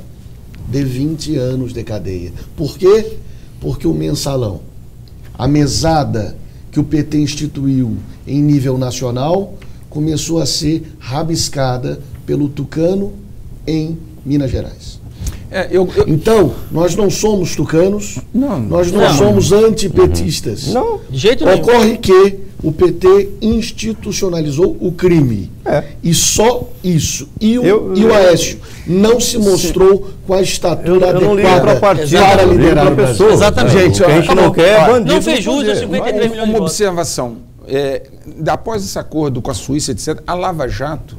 de 20 anos de cadeia. Por quê? Porque o mensalão, a mesada que o PT instituiu em nível nacional, começou a ser rabiscada pelo tucano em Minas Gerais. Então, nós não somos tucanos, nós não somos antipetistas. Não, de jeito nenhum. Ocorre que o PT institucionalizou o crime. E só isso. E o Aécio não se mostrou com a estatura adequada para liderar o Brasil. Exatamente. Gente, a gente não quer bandido. Não fez jus a 53 milhões de votos. Uma observação. Após esse acordo com a Suíça, etc., a Lava Jato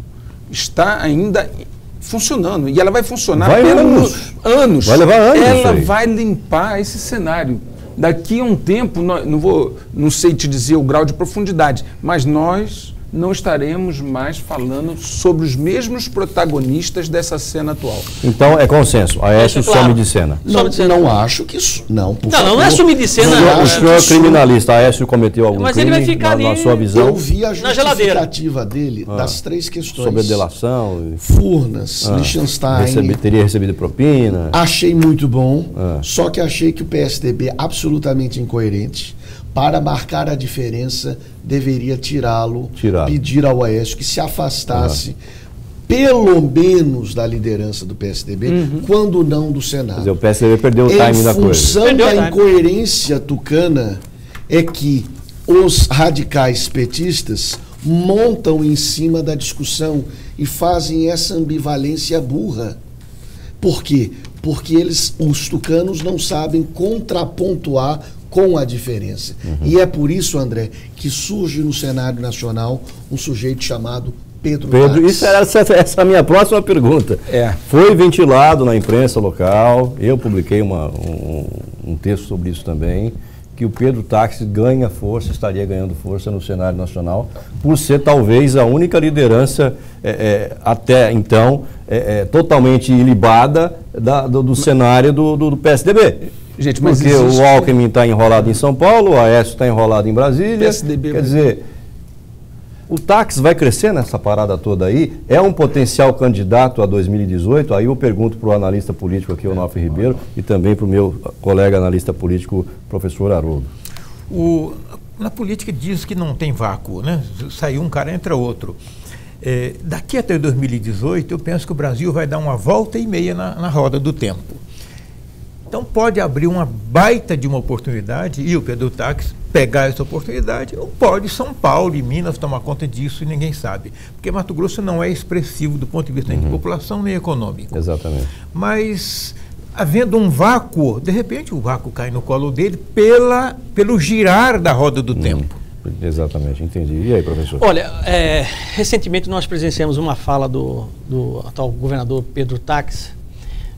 está ainda funcionando. E ela vai funcionar pelos anos. Vai levar anos. Ela vai limpar esse cenário. Daqui a um tempo, não sei te dizer o grau de profundidade, mas nós não estaremos mais falando sobre os mesmos protagonistas dessa cena atual. Então é consenso. Aécio some de cena. Não acho que isso. Não é sumir de cena. O senhor é criminalista. Aécio cometeu algum crime, ele vai ficar na sua visão? Eu vi a justificativa dele das três questões. Sobre a delação. Furnas, Liechtenstein. Teria recebido propina. Achei muito bom, só que achei que o PSDB absolutamente incoerente. Para marcar a diferença, deveria tirá-lo, pedir ao Aécio que se afastasse, pelo menos da liderança do PSDB, quando não do Senado. Quer dizer, o PSDB perdeu o time da coisa. Em função da incoerência tucana, é que os radicais petistas montam em cima da discussão e fazem essa ambivalência burra. Por quê? Porque os tucanos não sabem contrapontuar com a diferença. E é por isso, André, que surge no cenário nacional um sujeito chamado Pedro Táxi. Essa é a minha próxima pergunta. Foi ventilado na imprensa local, eu publiquei um texto sobre isso também, que o Pedro Táxi ganha força, estaria ganhando força no cenário nacional, por ser talvez a única liderança até então totalmente ilibada do cenário do PSDB. Gente, mas porque o Alckmin está enrolado em São Paulo, o Aécio está enrolado em Brasília. PSDB, quer dizer, o Táxi vai crescer nessa parada toda aí? É um potencial candidato a 2018? Aí eu pergunto para o analista político aqui, Onofre Ribeiro, e também para o meu colega analista político, professor Haroldo. Na política diz que não tem vácuo, né? Saiu um cara, entra outro. Daqui até 2018, eu penso que o Brasil vai dar uma volta e meia na roda do tempo. Então pode abrir uma baita de uma oportunidade e o Pedro Táxi pegar essa oportunidade, ou pode São Paulo e Minas tomar conta disso e ninguém sabe. Porque Mato Grosso não é expressivo do ponto de vista nem de população nem econômico. Exatamente. Mas, havendo um vácuo, de repente o vácuo cai no colo dele pelo girar da roda do tempo. Exatamente, entendi. E aí, professor? Olha, recentemente nós presenciamos uma fala do atual governador Pedro Táxi,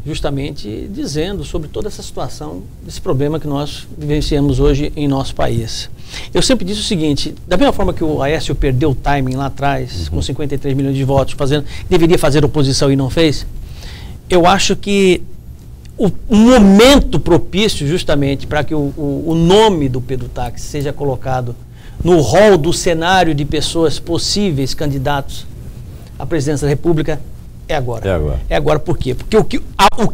justamente dizendo sobre toda essa situação, esse problema que nós vivenciamos hoje em nosso país. Eu sempre disse o seguinte, da mesma forma que o Aécio perdeu o timing lá atrás, com 53 milhões de votos, deveria fazer oposição e não fez, eu acho que o momento propício justamente para que o nome do Pedro Táxi seja colocado no rol do cenário de pessoas possíveis candidatos à presidência da República é agora. É agora por quê? Porque o que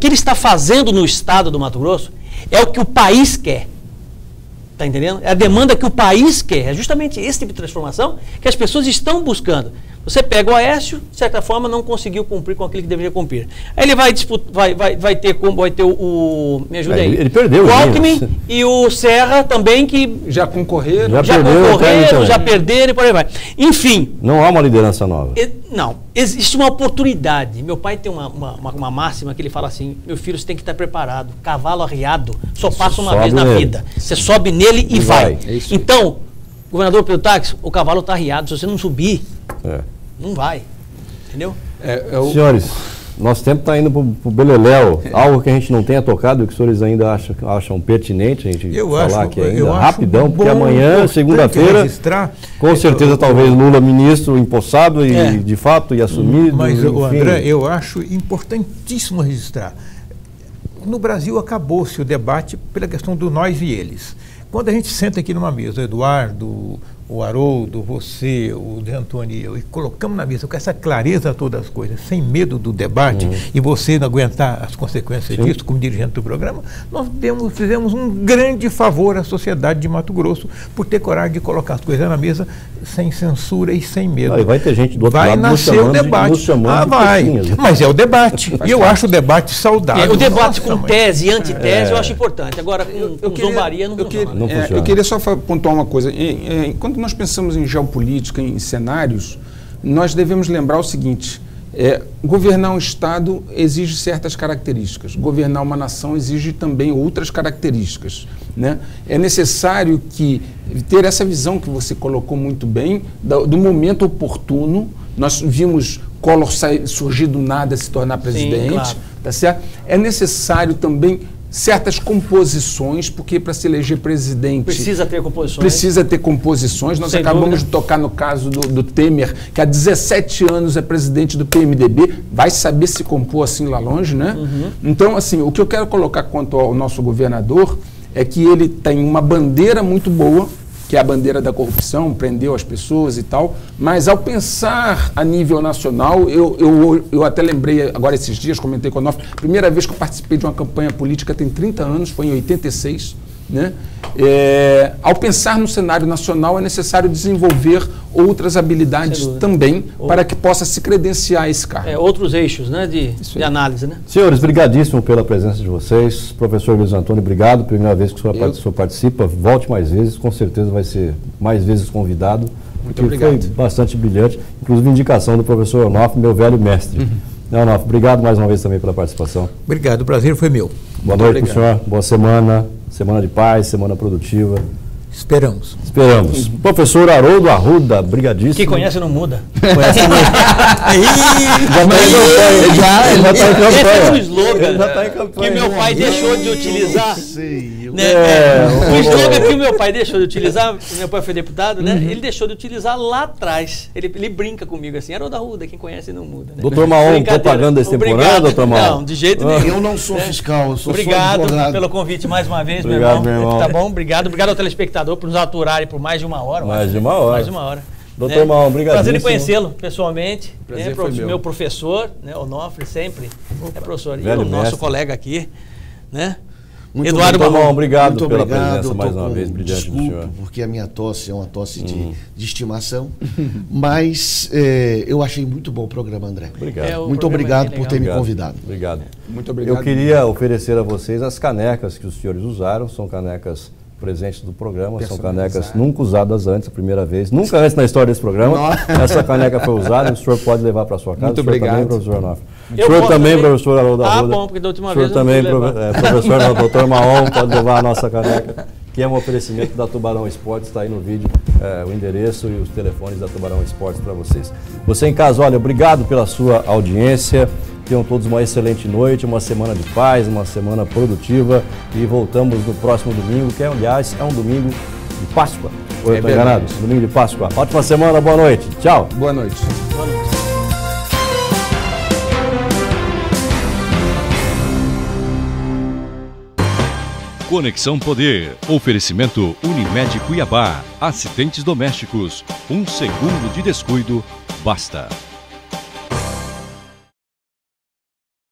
ele está fazendo no estado do Mato Grosso é o que o país quer. Está entendendo? É a demanda que o país quer. É justamente esse tipo de transformação que as pessoas estão buscando. Você pega o Aécio, de certa forma, não conseguiu cumprir com aquilo que deveria cumprir. Aí ele vai disputar, vai ter o me ajuda aí. Ele perdeu o Alckmin e o Serra também, que já concorreram, já perderam e por aí vai. Enfim. Não há uma liderança nova. Não. Existe uma oportunidade. Meu pai tem uma máxima que ele fala assim: meu filho, você tem que estar preparado. Cavalo arriado só passa uma vez na vida. Você sobe nele e vai. Então, governador Pedro Táxi, o cavalo está arriado. Se você não subir, não vai. Entendeu? Senhores, nosso tempo está indo para o beleléu. Algo que a gente não tenha tocado e que os senhores ainda acham pertinente a gente falar aqui ainda. Rapidão, porque amanhã, segunda-feira, com certeza talvez Lula ministro empossado e de fato e assumido. Mas, André, eu acho importantíssimo registrar. No Brasil acabou-se o debate pela questão do nós e eles. Quando a gente senta aqui numa mesa, o Eduardo, o Haroldo, você, o De Antônio e eu, e colocamos na mesa com essa clareza todas as coisas, sem medo do debate, e você não aguentar as consequências disso como dirigente do programa, nós fizemos um grande favor à sociedade de Mato Grosso por ter coragem de colocar as coisas na mesa sem censura e sem medo. E vai ter gente do outro lado nascer o debate. Vai. Mas é o debate. E eu acho o debate saudável. O debate com tese e antitese eu acho importante. Agora, com zombaria não funciona. Eu queria só pontuar uma coisa. Quando nós pensamos em geopolítica, em cenários, nós devemos lembrar o seguinte: governar um Estado exige certas características, governar uma nação exige também outras características, né? É necessário ter essa visão que você colocou muito bem, do momento oportuno. Nós vimos Collor surgir do nada, se tornar presidente. Sim, claro. Tá certo? É necessário também certas composições, porque para se eleger presidente... Precisa ter composições. Precisa ter composições. Nós acabamos de tocar no caso do Temer, que há 17 anos é presidente do PMDB, vai saber se compor assim lá longe, né? Então, assim, o que eu quero colocar quanto ao nosso governador é que ele tem uma bandeira muito boa, que é a bandeira da corrupção, prendeu as pessoas e tal, mas ao pensar a nível nacional, eu até lembrei agora esses dias, comentei com a Onofre, primeira vez que eu participei de uma campanha política tem 30 anos, foi em 86, né? Ao pensar no cenário nacional é necessário desenvolver outras habilidades também para que possa se credenciar esse cargo. Outros eixos, né, de análise, né? Senhores, brigadíssimo pela presença de vocês. Professor Luiz Antônio, obrigado. Primeira vez que o senhor participa, volte mais vezes, com certeza vai ser mais vezes convidado. Muito obrigado. Foi bastante brilhante, inclusive indicação do professor Onofre, meu velho mestre. Onofre, obrigado mais uma vez também pela participação. Obrigado, o prazer foi meu. Boa noite para o senhor, boa semana, semana de paz, semana produtiva. Esperamos. Professor Haroldo Arruda, brigadíssimo. Quem conhece não muda. Conhece não muda. Já está em campanha. Esse é um slogan Já está em campanha. Que meu pai deixou de utilizar. O slogan que o meu pai deixou de utilizar, meu pai foi deputado, né? Ele deixou de utilizar lá atrás. Ele brinca comigo assim, Haroldo Arruda, quem conhece não muda. Né? Doutor Maon, propaganda extemporânea, doutor Maon? Não, de jeito nenhum. Eu não sou fiscal, eu sou Obrigado pelo convite mais uma vez, meu irmão. Tá bom? Obrigado ao telespectador por nos aturarem por mais de uma hora. Mais de uma hora. Doutor Maon, obrigado. Prazer em conhecê-lo pessoalmente. Prazer foi meu. Meu professor, né, Onofre, sempre é professor. E o nosso colega aqui, né? Eduardo Maon, obrigado pela presença mais uma vez, brilhante do senhor. Porque a minha tosse é uma tosse de estimação, mas eu achei muito bom o programa, André. Obrigado. Muito obrigado por ter me convidado. Obrigado. Muito obrigado. Eu queria oferecer a vocês as canecas que os senhores usaram, são canecas presentes do programa, são canecas nunca usadas antes, a primeira vez, nunca antes na história desse programa. Essa caneca foi usada, o senhor pode levar para sua casa. Muito obrigado. Também, professor Onofre. O senhor também, professor Haroldo Arruda. Bom, porque da última vez também, professor doutor Maon, pode levar a nossa caneca, que é um oferecimento da Tubarão Esportes, está aí no vídeo o endereço e os telefones da Tubarão Esportes para vocês. Você em casa, olha, obrigado pela sua audiência. Tenham todos uma excelente noite, uma semana de paz, uma semana produtiva e voltamos no próximo domingo, que aliás é um domingo de Páscoa. Ou eu estou enganado? Domingo de Páscoa. Ótima semana, boa noite. Tchau. Boa noite. Boa noite. Conexão Poder. Oferecimento Unimed Cuiabá. Acidentes domésticos. Um segundo de descuido, basta.